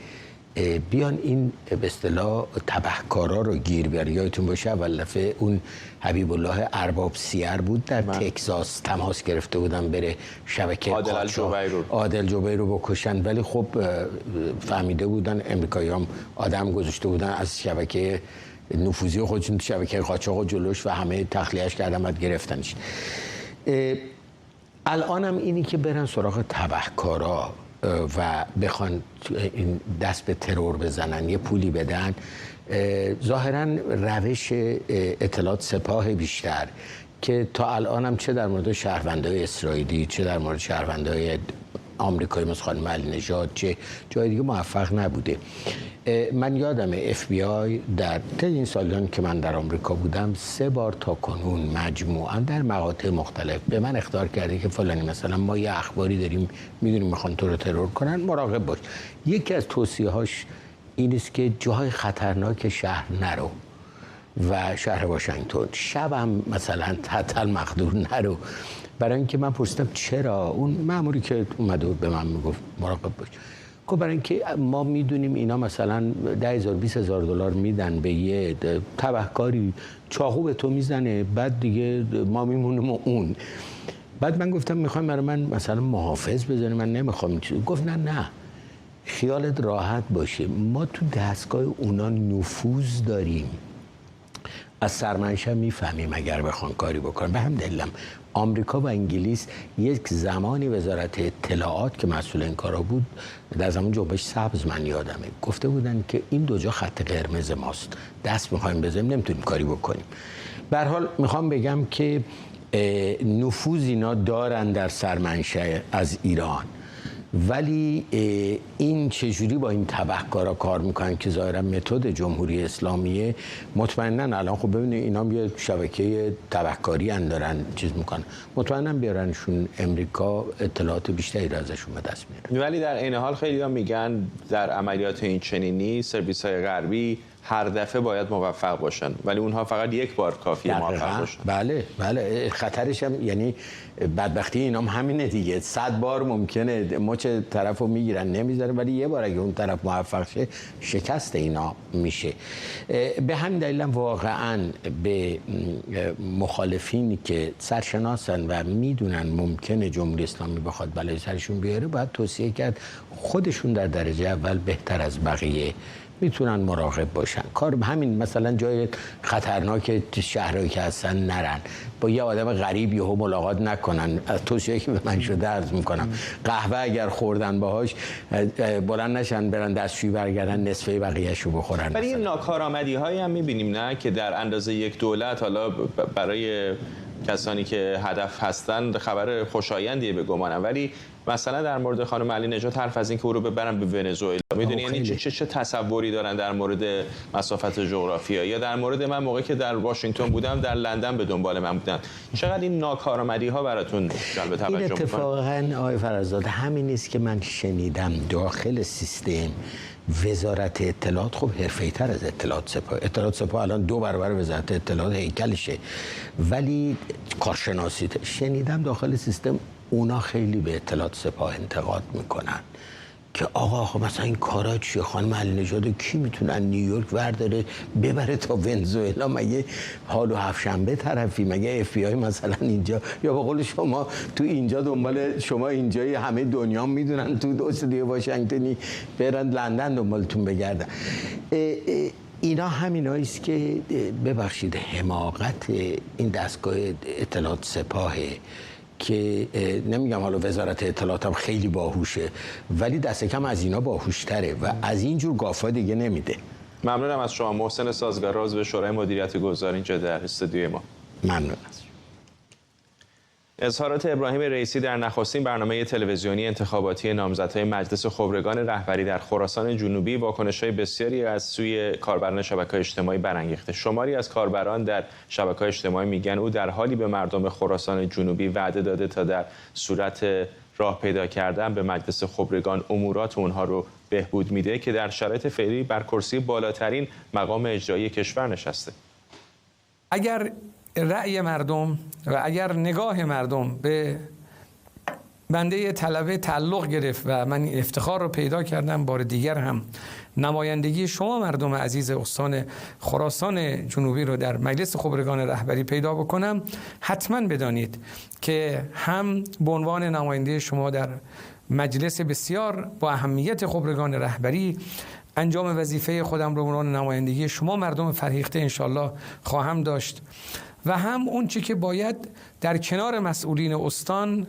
Speaker 4: بیان این به اصطلاح تبهکارا رو گیر بیارن. یادتون باشه اول دفعه اون حبیب الله ارباب سیر بود در تگزاس، تماس گرفته بودن بره شبکه عادل جبیر رو بکشن، ولی خب فهمیده بودن امریکایی‌ها آدم گذاشته بودن از شبکه نفوذی خودشون، شبکه قاچاق جلوش و همه تخلیه‌اش کردن بعد گرفتنش. الان هم اینی که برن سراغ تبهکارا و بخوان این دست به ترور بزنن، یه پولی بدن، ظاهراً روش اطلاعات سپاه بیشتر که تا الان هم چه در مورد شهروندای اسرائیلی چه در مورد شهروندای آمریکایی مثل خانم علی نژاد چه جای دیگه موفق نبوده. من یادم FBI در طی این سالان که من در آمریکا بودم 3 بار تا کنون مجموعاً در مقاطع مختلف به من اخطار کرده که فلانی مثلا ما یه اخباری داریم میدونیم میخوان تو رو ترور کنن، مراقب باش. یکی از توصیه‌هاش این است که جاهای خطرناک شهر نرو و شهر واشنگتن، شبم مثلا تحت المقدور نرو. برای اینکه من پرسیدم چرا، اون مأموری که اومده بود به من میگفت مراقب باش. خب برای اینکه ما میدونیم اینا مثلا 10,000 20,000 دلار میدن به یه تبهکاری، چاقو به تو میزنه، بعد دیگه ما میمونیم و اون. بعد من گفتم میخوام برای من مثلا محافظ بزنی، من نمیخوام. گفت نه خیالت راحت باشه، ما تو دستگاه اونا نفوذ داریم، از سرمنشأ میفهمیم اگر بخوان کاری بکنن. به هم دلم آمریکا و انگلیس یک زمانی وزارت اطلاعات که مسئول این کارا بود، در زمان جنبش سبز من یادمه، گفته بودن که این دو جا خط قرمز ماست، دست میخوایم بزنیم نمیتونیم کاری بکنیم. به هر حال میخوام بگم که نفوذ اینا دارن در سرمنشأ از ایران، ولی این چجوری با این تبهکارا کار میکنن که ظاهرا متد جمهوری اسلامیه، مطمئنا الان خب ببینید اینا یه شبکه تبهکاری دارن چیز میکنن، مطمئنا بیارنشون امریکا اطلاعات بیشتری را ازشون به دست میاره.
Speaker 1: ولی در عین حال خیلی‌ها میگن در عملیات این چنینی سرویس‌های غربی هر دفعه باید موفق باشن، ولی اونها فقط یک بار کافیه موفق باشن.
Speaker 4: بله خطرش هم یعنی بدبختی اینا هم همینه دیگه، 100 بار ممکنه مچ طرفو میگیرن نمیذاره، ولی یه بار اگه اون طرف موفق شه شکست اینا میشه. به همین دلیل واقعا به مخالفینی که سرشناسن و میدونن ممکنه جمهوری اسلامی بخواد بلای سرشون بیاره باید توصیه کرد خودشون در درجه اول بهتر از بقیه میتونن مراقب باشن. کار همین مثلا جای خطرناک شهرهایی که هستن نرن، با یه آدم غریب یهو ملاقات نکنن. از توصیه‌ای که به من شده عرض میکنم قهوه اگر خوردن باهاش بلند نشن برن دستشویی برگردن نصفه بقیه‌شو بخورن.
Speaker 1: ولی این ناکارآمدی‌هایی هم میبینیم نه که در اندازه یک دولت، حالا برای کسانی که هدف هستن خبر خوشایندیه به گمانم، ولی مثلا در مورد خانم علی نژاد حرف از این که او رو ببرن به ونزوئلا، میدونی یعنی چه تصوری دارن در مورد مسافت جغرافیایی، یا در مورد من موقعی که در واشنگتن بودم در لندن به دنبال من بودن. چقدر این ناکارآمدی ها براتون جلب توجه میکنه؟
Speaker 4: این اتفاقا آقای فرزاد همین است که من شنیدم داخل سیستم وزارت اطلاعات خب حرفه‌ای‌تر از اطلاعات سپاه الان 2 برابر وزارت اطلاعات هیکلشه، ولی کارشناسی شنیدم داخل سیستم اونا خیلی به اطلاعات سپاه انتقاد میکنن که آقا مثلا این کارا چیه؟ خانم علی نژاد کی میتونه نیویورک ورداره ببره تا ونزوئلا؟ مگه حال و هفشنبه طرفی؟ مگه FBI مثلا اینجا، یا به قول شما تو اینجا دنبال شما اینجای همه دنیا میدونن تو استودیو واشنگتنی برن لندن دنبالتون بگردن. اینا همینایی است که ببخشید حماقت این دستگاه اطلاعات سپاهه که نمیگم حالا وزارت اطلاعات هم خیلی باهوشه، ولی دست کم از اینا باهوشتره و از اینجور گافا دیگه نمیده.
Speaker 1: ممنونم از شما محسن سازگار، عضو شورای مدیریت گذار اینجا در استودیوی ما.
Speaker 4: ممنون از
Speaker 1: اظهارات ابراهیم رئیسی در نخستین برنامه تلویزیونی انتخاباتی نامزدهای مجلس خبرگان رهبری در خراسان جنوبی واکنش‌های بسیاری از سوی کاربران شبکه‌های اجتماعی برانگیخته. شماری از کاربران در شبکه‌های اجتماعی میگن او در حالی به مردم خراسان جنوبی وعده داده تا در صورت راه پیدا کردن به مجلس خبرگان امورات اونها رو بهبود میده که در شرایط فعلی بر کرسی بالاترین مقام اجرایی کشور نشسته.
Speaker 10: اگر رأی مردم و اگر نگاه مردم به بنده طلبه تعلق گرفت و من این افتخار رو پیدا کردم بار دیگر هم نمایندگی شما مردم عزیز استان خراسان جنوبی رو در مجلس خبرگان رهبری پیدا بکنم، حتما بدانید که هم به عنوان نماینده شما در مجلس بسیار با اهمیت خبرگان رهبری انجام وظیفه خودم رو به عنوان نمایندگی شما مردم فرهیخته انشالله خواهم داشت و هم اون چی که باید در کنار مسئولین استان،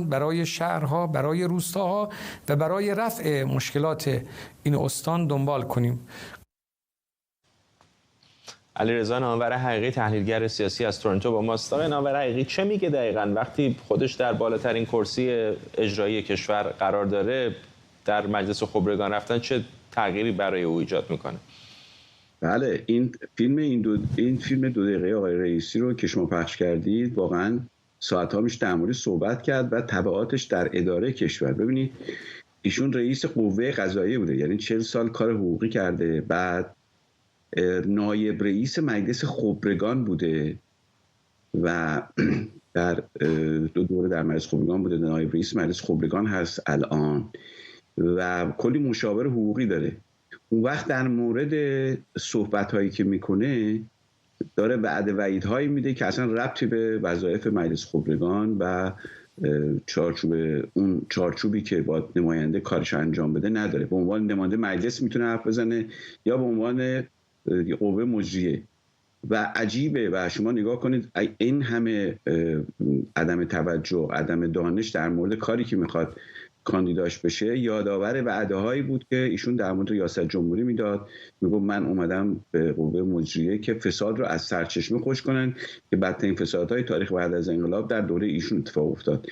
Speaker 10: برای شهرها، برای روستاها و برای رفع مشکلات این استان دنبال کنیم.
Speaker 1: علیرضا نامور حقیقی تحلیلگر سیاسی از تورنتو با ماست. آقای نامور حقیقی چه میگه دقیقاً وقتی خودش در بالاترین کرسی اجرایی کشور قرار داره در مجلس خبرگان رفتن چه تغییری برای او ایجاد میکنه؟
Speaker 11: بله، این فیلم 2 دقیقه آقای رئیسی رو که شما پخش کردید واقعا ساعت‌ها میشه در مورد صحبت کرد و تبعاتش در اداره کشور. ببینید ایشون رئیس قوه قضاییه بوده، یعنی 40 سال کار حقوقی کرده، بعد نایب رئیس مجلس خبرگان بوده و در 2 دوره در مجلس خبرگان بوده، نایب رئیس مجلس خبرگان هست الان و کلی مشاور حقوقی داره. اون وقت در مورد صحبت‌هایی که میکنه داره وعیدهایی میده که اصلا ربطی به وظایف مجلس خبرگان و چارچوبی که با نماینده کارش انجام بده نداره. به عنوان نماینده مجلس میتونه حرف بزنه یا به عنوان قوه مجریه و عجیبه. و شما نگاه کنید این همه عدم توجه، عدم دانش در مورد کاری که میخواد کاندیداش بشه یادآور وعده‌هایی بود که ایشون در مورد ریاست جمهوری میداد. میگفت من اومدم به قوه مجریه که فساد رو از سرچشمه خشک کنن که بدترین فسادهای تاریخ بعد از انقلاب در دوره ایشون اتفاق افتاد.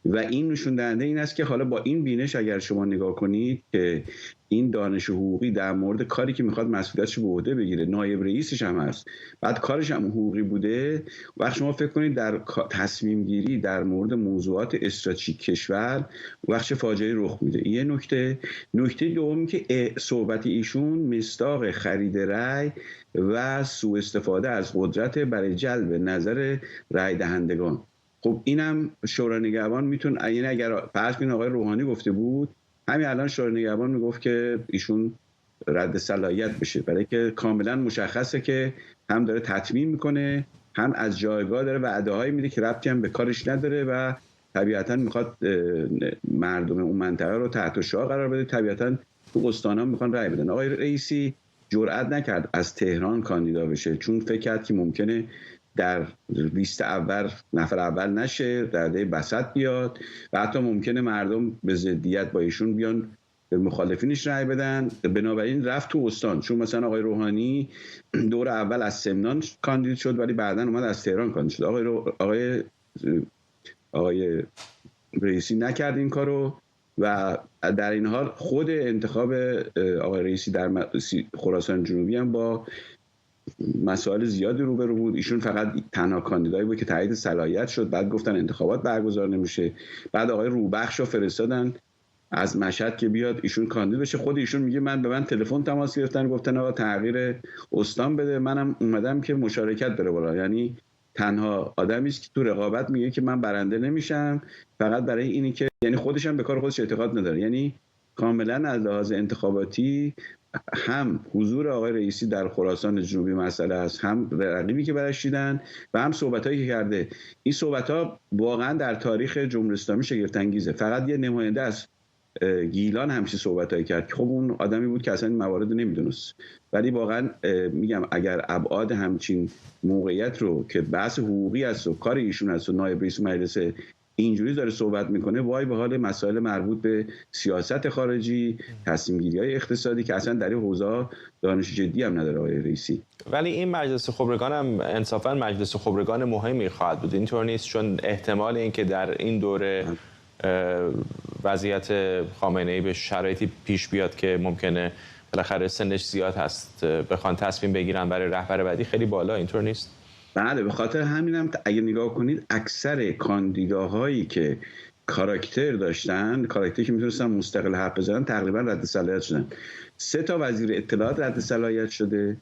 Speaker 11: و این نشون دهنده این است که حالا با این بینش اگر شما نگاه کنید که این دانش حقوقی در مورد کاری که میخواد مسئولیتش به عهده بگیره، نایب رئیسش هم هست، بعد کارش هم حقوقی بوده، وقت شما فکر کنید در تصمیم گیری در مورد موضوعات استراتژیک کشور وقت فاجعه رخ میده. یه نکته دوم که صحبت ایشون مصداق خرید رأی و سوء استفاده از قدرت برای جلب نظر رأی دهندگان. خب اینم شورای نگهبان میتونه، یعنی اگر فرض کنید آقای روحانی گفته بود، همین الان شورای نگهبان میگفت که ایشون رد صلاحیت بشه، برای که کاملا مشخصه که هم داره تطمیم میکنه، هم از جایگاه داره وعده‌هایی میده که ربطی هم به کارش نداره و طبیعتا میخواد مردم اون منطقه رو تحت شعاع قرار بده. طبیعتا تو استان‌ها میخوان رأی بدن. آقای رئیسی جرئت نکرد از تهران کاندیدا بشه چون فکر کرد که ممکنه در لیست اول نفر اول نشه، در ده وسط بیاد و حتی ممکنه مردم به ضدیت با ایشون بیان به مخالفینش رأی بدن. بنابراین رفت تو استان، چون مثلا آقای روحانی دور اول از سمنان کاندید شد ولی بعداً اومد از تهران کاندید شد. آقای رئیسی نکرد این کارو و در این حال خود انتخاب آقای رئیسی در خراسان جنوبی هم با مسائل زیادی روبرو بود. ایشون فقط تنها کاندیدایی بود که تایید صلاحیت شد، بعد گفتن انتخابات برگزار نمیشه، بعد آقای روبخش رو فرستادن از مشهد که بیاد ایشون کاندید بشه. خود ایشون میگه به من تلفن تماس گرفتن گفتن آقا تغییر استان بده، منم اومدم که مشارکت بره بالا. یعنی تنها آدمی است که تو رقابت میگه که من برنده نمیشم فقط برای اینی که، یعنی خودش هم به کار خودش اعتقاد نداره. یعنی کاملا از لحاظ انتخاباتی هم حضور آقای رئیسی در خراسان جنوبی مسئله است، هم رقیبی که برش دیدن و هم صحبتایی که کرده. این صحبت‌ها واقعا در تاریخ جمهوری اسلامی شگفت انگیزه. فقط یه نماینده از گیلان همچین صحبتایی کرد که خب اون آدمی بود که اصلا این موارد نمیدونست. ولی واقعا میگم اگر ابعاد همچین موقعیت رو که بحث حقوقی است و کار ایشون است و نایب رئیس مجلس اینجوری داره صحبت میکنه، وای به حال مسائل مربوط به سیاست خارجی، تصمیم گیری‌های اقتصادی که اصلا در این حوزه دانش جدی هم نداره آقای رئیسی.
Speaker 1: ولی این مجلس خبرگان هم انصافا مجلس خبرگان مهمی خواهد بود، اینطور نیست؟ چون احتمال اینکه در این دوره وضعیت خامنه‌ای به شرایطی پیش بیاد که ممکنه بالاخره سنش زیاد هست بخوان تصمیم بگیرن برای رهبر بعدی خیلی بالا، اینطور نیست؟
Speaker 11: بله، به خاطر همینم اگه نگاه کنید اکثر کاندیداهایی که کاراکتر داشتن، کاراکتری که میتونستن مستقل حرف بزنن، تقریبا رد صلاحیت شدن. 3 تا وزیر اطلاعات رد صلاحیت شده،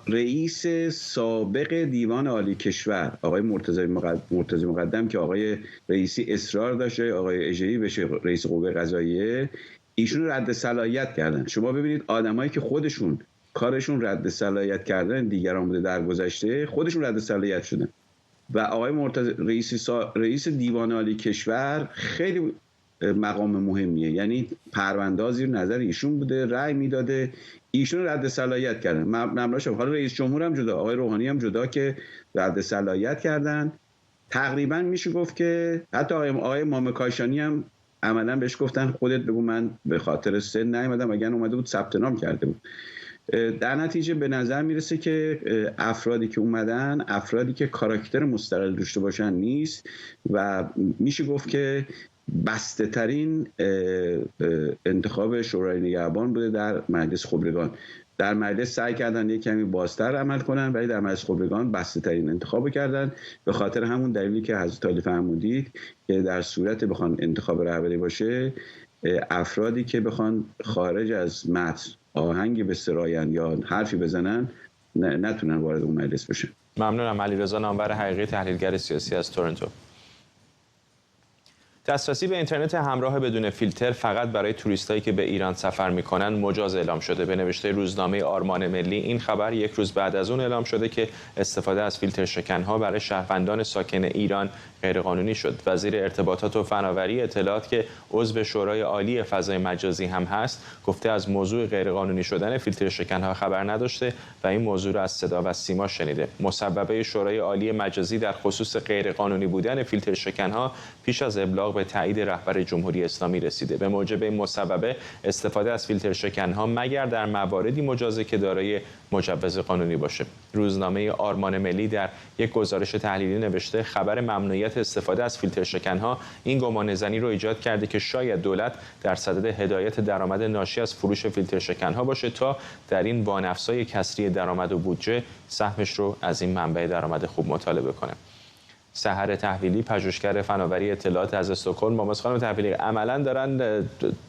Speaker 11: رئیس سابق دیوان عالی کشور آقای مرتضی مقدم که آقای رئیسی اصرار داشته آقای اژه‌ای بشه رئیس قوه قضاییه، ایشون رد صلاحیت کردن. شما ببینید آدمایی که خودشون کارشون رد صلاحیت کردن دیگران بوده در گذشته، خودشون رد صلاحیت شدن. و آقای رئیس دیوان عالی کشور خیلی مقام مهمیه، یعنی پرونده زیر نظر ایشون بوده، رأی میداده، ایشون رد صلاحیت کردن. ممنونش. حالا رئیس جمهور هم جدا، آقای روحانی هم جدا که رد صلاحیت کردن. تقریبا میشه گفت که حتی آقای مامکاشانی هم عملا بهش گفتن خودت بگو من به خاطر سن نیومدم، اگر اومده بود ثبت نام کرده بود. در نتیجه به نظر میرسه که افرادی که اومدن افرادی که کاراکتر مستقل داشته باشن نیست و میشه گفت که بسته ترین انتخاب شورای نگهبان بوده در مجلس خبرگان. در مجلس سعی کردن یک کمی بازتر عمل کنن ولی در مجلس خبرگان بسته ترین انتخاب کردن، به خاطر همون دلیلی که حضرت عالی فرمودید که در صورت بخوان انتخاب رهبری باشه افرادی که بخوان خارج از متن آهنگی به سراین یا حرفی بزنن نتونن وارد اون مجلس بشن.
Speaker 1: ممنونم. علیرضا نامور حقیقی، تحلیلگر سیاسی از تورنتو. دسترسی به اینترنت همراه بدون فیلتر فقط برای توریستایی که به ایران سفر می‌کنن مجاز اعلام شده. به نوشته روزنامه آرمان ملی این خبر یک روز بعد از اون اعلام شده که استفاده از فیلتر شکن‌ها برای شهروندان ساکن ایران غیرقانونی شد. وزیر ارتباطات و فناوری اطلاعات که عضو شورای عالی فضای مجازی هم هست، گفته از موضوع غیرقانونی شدن فیلتر شکن‌ها خبر نداشته و این موضوع را از صدا و سیما شنیده. مسببه شورای عالی مجازی در خصوص غیرقانونی بودن فیلتر شکن‌ها پیش از ابلاغ به تایید رهبر جمهوری اسلامی رسیده. به موجب این مسببه استفاده از فیلتر شکن‌ها مگر در مواردی مجازه که دارای مجوز قانونی باشه. روزنامه آرمان ملی در یک گزارش تحلیلی نوشته خبر ممنوعیت استفاده از فیلتر شکن‌ها این گمانه‌زنی رو ایجاد کرده که شاید دولت در صدد هدایت درآمد ناشی از فروش فیلتر شکن‌ها باشه تا در این وانفسای کسری درآمد و بودجه سهمش رو از این منبع درآمد خوب مطالبه کنه. سحر تحویلی، پژوهشگر فناوری اطلاعات از استکهلم، با خانم تحویلی عملاً دارن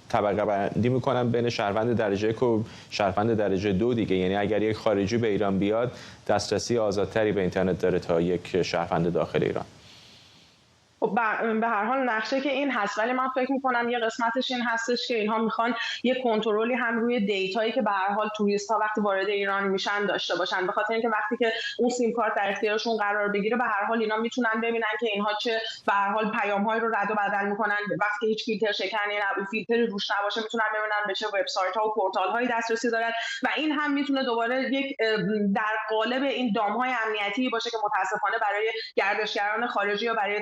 Speaker 1: طبقه بندی میکنن بین شهروند درجه 1 و شهروند درجه 2 دیگه، یعنی اگر یک خارجی به ایران بیاد دسترسی آزادتری به اینترنت داره تا یک شهروند داخل ایران.
Speaker 12: به هر حال نقشه که این هست، ولی من فکر می‌کنم یه قسمتش این هستش که اینها میخوان یه کنترلی هم روی دیتایی که به هر حال توریست‌ها وقتی وارد ایران میشن داشته باشن، به خاطر اینکه وقتی که اون سیم کارت در اختیارشون قرار بگیره به هر حال اینا میتونن ببینن که اینها چه به هر حال پیام‌هایی رو رد و بدل میکنن. وقتی هیچ فیلتر شکنی فیلتری روش نباشه میتونن ببینن به چه وبسایت‌ها و پورتال‌هایی دسترسی دارن و این هم میتونه دوباره یک در قالب این دام‌های امنیتی باشه که متأسفانه برای گردشگران خارجی یا برای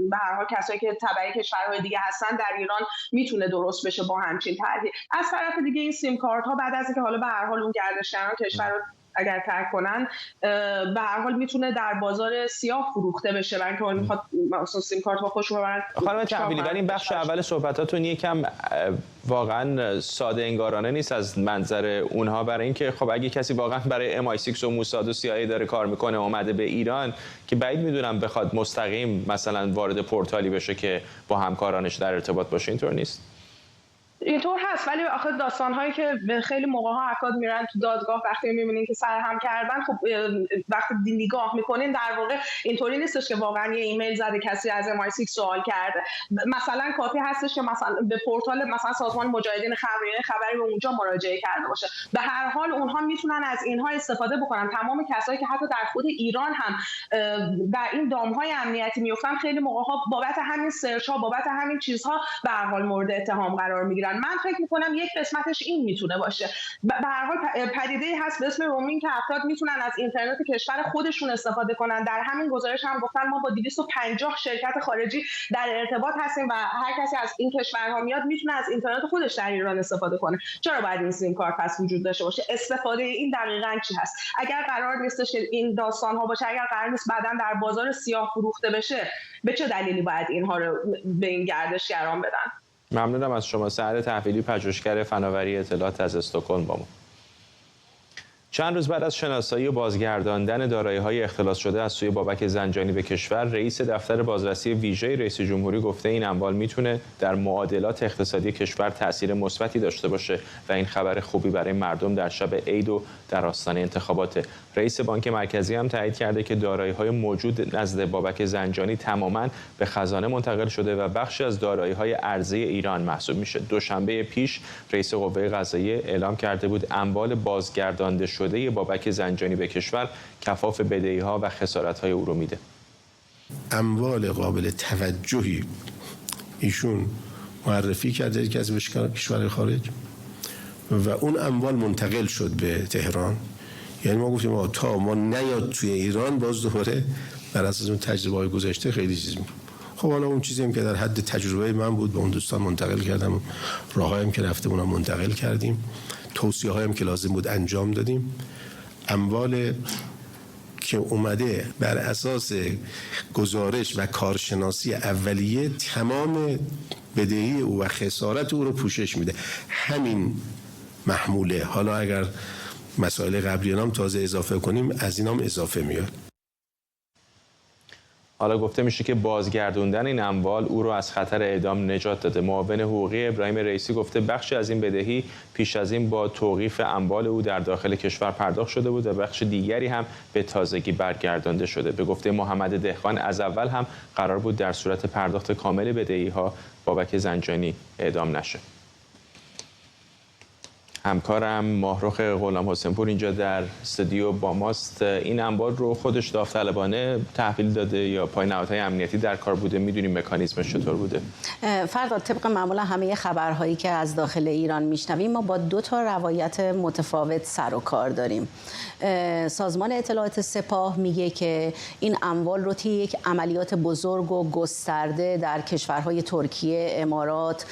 Speaker 12: به هر حال کسایی که تبعی کشورهای دیگه هستن در ایران میتونه درست بشه با همچین طرحی. از طرف دیگه این سیم کارت ها بعد از اینکه حالا به هر حال اون گردشگران کشور رو اگر ترک کنن به هر حال میتونه در بازار سیاه فروخته بشه، برای اینکه میخواد مثلا سیم کارت با خودش ببرن.
Speaker 1: خانم تحویلی، ولی این بخش اول صحبتاتون یکم واقعا ساده انگارانه نیست از منظر اونها، برای اینکه خب اگه کسی واقعا برای MI6 و موساد و CIA داره کار میکنه اومده به ایران که بعید میدونم بخواد مستقیم مثلا وارد پورتالی بشه که با همکارانش در ارتباط باشه، اینطور نیست؟
Speaker 12: اینطور هست، ولی آخه داستان‌هایی که خیلی موقع‌ها افراد میرن تو دادگاه وقتی می‌بینین که سرهم کردن، خب وقتی نگاه می‌کنین در واقع اینطوری نیستش که واقعا یه ایمیل زده کسی از MI6 سوال کرده. مثلا کافی هستش که مثلا به پورتال مثلا سازمان مجاهدین خبری خبری به اونجا مراجعه کرده باشه. به هر حال اونها میتونن از اینها استفاده بکنن. تمام کسایی که حتی در خود ایران هم در این دام‌های امنیتی میافتن خیلی موقع‌ها بابت همین سرچ‌ها بابت همین چیزها به هر حال مورد اتهام قرار میگیرن. من فکر میکنم یک قسمتش این میتونه باشه. به هر حال پدیده‌ای هست به اسم رومینگ که افراد میتونن از اینترنت کشور خودشون استفاده کنن. در همین گزارش هم گفتن ما با 250 شرکت خارجی در ارتباط هستیم و هر کسی از این کشورها میاد میتونه از اینترنت خودش در ایران استفاده کنه. چرا باید این سیم کارت پس وجود داشته باشه؟ استفاده این دقیقاً چی هست؟ اگر قرار نیستش که این داستان ها باشه، اگر قرار نیست بعداً در بازار سیاه فروخته بشه، به چه دلیلی باید اینها رو به این گردشگران بدن؟
Speaker 1: ممنونم از شما. سحر تحویلی، پژوهشگر فناوری اطلاعات از استکهلم با ما. چند روز بعد از شناسایی و بازگرداندن دارایی‌های اختلاس شده از سوی بابک زنجانی به کشور، رئیس دفتر بازرسی ویژه رئیس جمهوری گفته این اموال میتونه در معادلات اقتصادی کشور تاثیر مثبتی داشته باشه و این خبر خوبی برای مردم در شب عید و در آستانه انتخابات. رئیس بانک مرکزی هم تایید کرده که دارایی‌های موجود نزد بابک زنجانی تماماً به خزانه منتقل شده و بخشی از دارایی‌های ارزی ایران محسوب میشه. دوشنبه پیش رئیس قوه قضاییه اعلام کرده بود اموال بازگردانده شده بابک زنجانی به کشور کفاف بدهی‌ها و خسارت‌های او رو میده.
Speaker 13: اموال قابل توجهی ایشون معرفی کرده که از کشور خارج و اون اموال منتقل شد به تهران. یعنی ما گفتیم تا ما نیاد توی ایران باز دوباره بر اساس اون تجربه‌های گذشته خیلی چیز می‌کنیم. خب حالا اون چیزی هم که در حد تجربه من بود به اون دوستان منتقل کردم، راهایم که رفته اونا منتقل کردیم. توصیه هایم که لازم بود انجام دادیم. اموال که اومده بر اساس گزارش و کارشناسی اولیه تمام بدهی او و خسارت او رو پوشش میده. همین محموله. حالا اگر مسائل قبلی هم تازه اضافه کنیم از اینام اضافه میاد.
Speaker 1: حالا گفته میشه که بازگردوندن این اموال او رو از خطر اعدام نجات داده. معاون حقوقی ابراهیم رئیسی گفته بخشی از این بدهی پیش از این با توقیف اموال او در داخل کشور پرداخت شده بود و بخش دیگری هم به تازگی برگردانده شده. به گفته محمد دهقان از اول هم قرار بود در صورت پرداخت کامل بدهی ها بابک زنجانی اعدام نشه. همکارم ماهرخ غلامحسین‌پور اینجا در استودیو با ماست. این اموال رو خودش داوطلبانه تحویل داده یا پای نهادهای امنیتی در کار بوده؟ میدونیم مکانیزمش چطور بوده؟
Speaker 14: فرداد، طبق معمول همه خبرهایی که از داخل ایران میشنویم ما با 2 روایت متفاوت سر و کار داریم. سازمان اطلاعات سپاه میگه که این اموال رو طی یک عملیات بزرگ و گسترده در کشورهای ترکیه، امارات،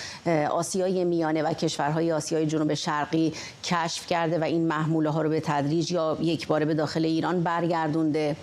Speaker 14: آسیای میانه و کشورهای آسیای جنوب شرقی کشف کرده و این محموله ها رو به تدریج یا یکباره به داخل ایران برگردونده.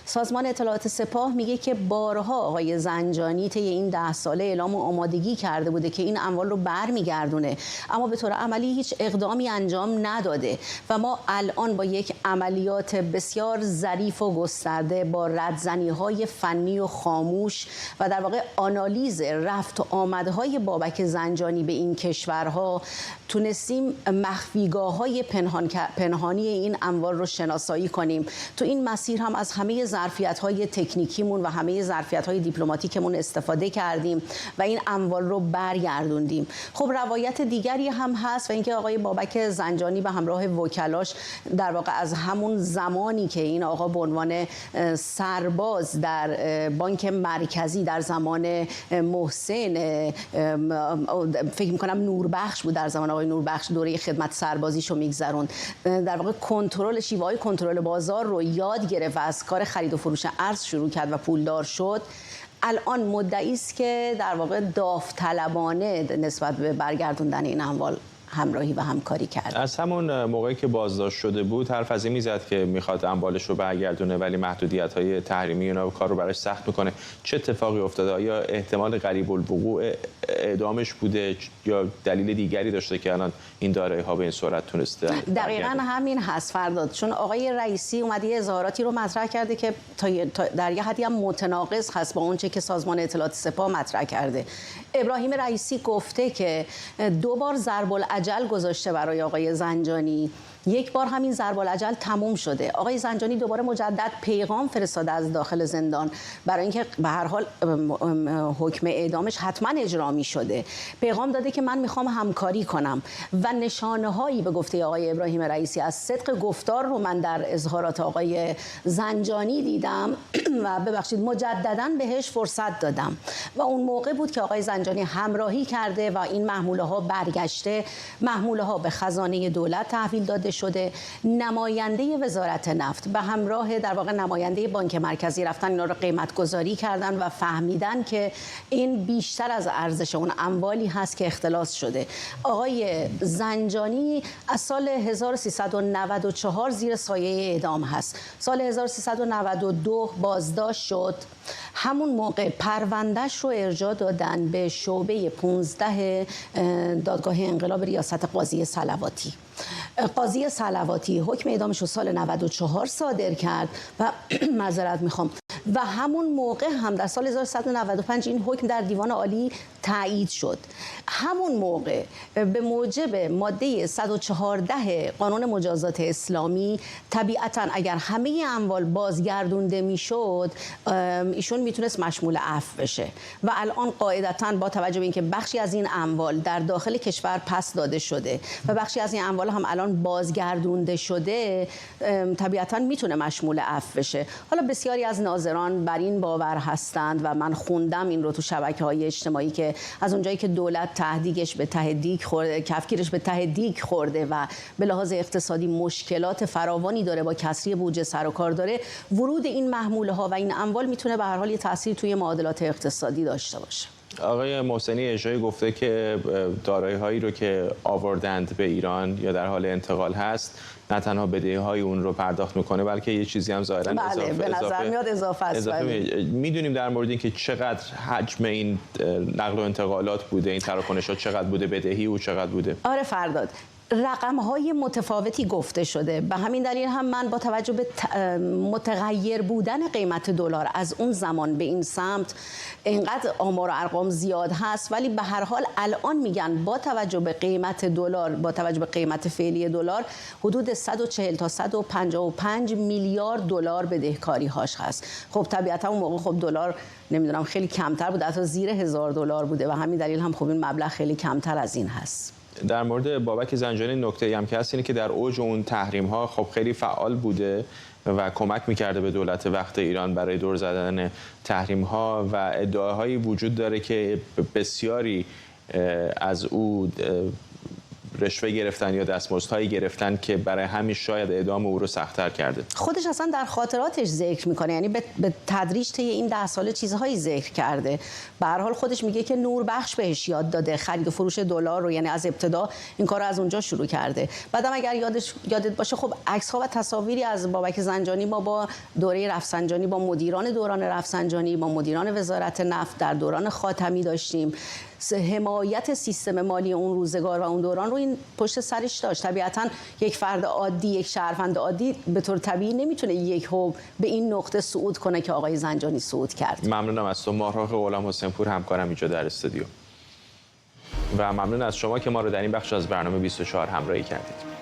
Speaker 14: سازمان اطلاعات سپاه میگه که بارها آقای زنجانی طی این 10 ساله اعلام آمادگی کرده بوده که این اموال رو برمیگردونه، اما به طور عملی هیچ اقدامی انجام نداده و ما الان با یک عملیات بسیار ظریف و گسترده با ردزنی‌های فنی و خاموش و در واقع آنالیز رفت و آمدهای بابک زنجانی به این کشورها تونستیم مخفیگاه‌های پنهانی این اموال رو شناسایی کنیم. تو این مسیر هم از همه ظرفیت‌های تکنیکیمون و همه ظرفیت‌های دیپلماتیکمون استفاده کردیم و این اموال رو برگردوندیم. خب روایت دیگری هم هست و اینکه آقای بابک زنجانی به همراه وکلاش در واقع از همون زمانی که این آقا به عنوان سرباز در بانک مرکزی در زمان محسن، فکر می‌کنم نوربخش بود، در زمان آقای نوربخش دوره خدمت سربازیشو میگذروند، در واقع کنترل شیوه‌های کنترل بازار رو یاد گرفت و از کار خرید و فروش ارز شروع کرد و پولدار شد. الان مدعی است که در واقع داوطلبانه نسبت به برگردوندن این اموال همراهی و همکاری کرد.
Speaker 1: از همون موقعی که بازداشت شده بود حرف از این میزد که میخواد اموالش رو برگردونه ولی محدودیت‌های تحریمی اونا کار رو براش سخت میکنه. چه اتفاقی افتاده؟ آیا احتمال قریب الوقوع اعدامش بوده یا دلیل دیگری داشته که الان این دارایی‌ها به این صورت تونسته؟
Speaker 14: دقیقاً همین هست فرداد، چون آقای رئیسی اومده اظهاراتی رو مطرح کرده که در یه حدی هم متناقض هست با اونچه که سازمان اطلاعات سپاه مطرح کرده. ابراهیم رئیسی گفته که 2 بار ضرب العجل گذاشته برای آقای زنجانی، 1 بار همین ضرب العجل تموم شده. آقای زنجانی دوباره مجدد پیغام فرستاده از داخل زندان برای اینکه به هر حال حکم اعدامش حتما اجرا می شده. پیغام داده که من میخوام همکاری کنم و نشانه هایی به گفته آقای ابراهیم رئیسی از صدق گفتار رو من در اظهارات آقای زنجانی دیدم و ببخشید مجددا بهش فرصت دادم و اون موقع بود که آقای زنجانی همراهی کرده و این محموله ها برگشته، محموله ها به خزانه دولت تحویل داده شده. نماینده وزارت نفت به همراه در واقع نماینده بانک مرکزی رفتن اینا رو قیمت گذاری کردن و فهمیدن که این بیشتر از ارزش اون اموالی هست که اختلاس شده. آقای زنجانی از سال 1394 زیر سایه اعدام هست. سال 1392 بازداشت شد. همون موقع پروندهش رو ارجاع دادن به شعبه 15 دادگاه انقلاب ریاست قاضی صلواتی. قاضی صلواتی حکم اعدامش رو سال 94 صادر کرد و معذرت میخوام و همون موقع هم در سال 1195 این حکم در دیوان عالی تایید شد. همون موقع به موجب ماده 114 قانون مجازات اسلامی طبیعتاً اگر همه اموال بازگردونده میشد ایشون میتونست مشمول عفو بشه و الان قاعدتاً با توجه به اینکه بخشی از این اموال در داخل کشور پس داده شده و بخشی از این اموال هم الان بازگردونده شده طبیعتاً میتونه مشمول عفو بشه. حالا بسیاری از ناظران بر این باور هستند و من خوندم این رو تو شبکه‌های اجتماعی که از اونجایی که دولت تهدیدش به ته دیگ خورده، کفگیرش به ته دیگ خورده و به لحاظ اقتصادی مشکلات فراوانی داره، با کسری بودجه سر و کار داره، ورود این محموله ها و این اموال میتونه به هر حال یه تاثیر توی معادلات اقتصادی داشته باشه.
Speaker 1: آقای محسنی اژه‌ای گفته که دارایی‌هایی رو که آوردند به ایران یا در حال انتقال هست نه تنها بدهی‌های اون رو پرداخت میکنه بلکه یه چیزی هم ظاهراً
Speaker 14: بله، به نظر میاد اضافه است.
Speaker 1: میدونیم در مورد اینکه چقدر حجم این نقل و انتقالات بوده، این تراکنشات چقدر بوده، بدهی او چقدر بوده؟
Speaker 14: آره فرداد، رقم‌های متفاوتی گفته شده. به همین دلیل هم من با توجه به متغیر بودن قیمت دلار از اون زمان به این سمت اینقدر آمار و ارقام زیاد هست، ولی به هر حال الان میگن با توجه به قیمت دلار، با توجه به قیمت فعلی دلار، حدود 140 تا 155 میلیارد دلار بدهکاری هاش هست. خب طبیعتا اون موقع خب دلار نمیدونم خیلی کمتر بوده، حتی زیر 1000 دلار بوده و همین دلیل هم خب این مبلغ خیلی کمتر از این هست.
Speaker 1: در مورد بابک زنجانی نکته‌ای هم که هست اینه که در اوج اون تحریم‌ها خب خیلی فعال بوده و کمک می‌کرده به دولت وقت ایران برای دور زدن تحریم‌ها و ادعاهایی وجود داره که بسیاری از او رشوه گرفتن یا دستمزدهایی گرفتن که برای همین شاید اعدام او رو سخت‌تر کرده.
Speaker 14: خودش اصلا در خاطراتش ذکر میکنه، یعنی به تدریج طی این 10 سال چیزهایی ذکر کرده. به هر حال خودش میگه که نوربخش بهش یاد داده خرید و فروش دلار رو، یعنی از ابتدا این کارو از اونجا شروع کرده. بعدم اگر یادت باشه خب عکس‌ها و تصاویری از بابک زنجانی ما با دوره رفسنجانی، با مدیران دوران رفسنجانی، با مدیران وزارت نفت در دوران خاتمی داشتیم. حمایت سیستم مالی اون روزگار و اون دوران رو این پشت سرش داشت. طبیعتا یک فرد عادی، یک شهروند عادی به طور طبیعی نمیتونه یکهو به این نقطه صعود کنه که آقای زنجانی صعود کرد.
Speaker 1: ممنونم از تو ماهرخ غلام حسین پور، همکارم اینجا در استودیو، و ممنون از شما که ما رو در این بخش از برنامه 24 همراهی کردید.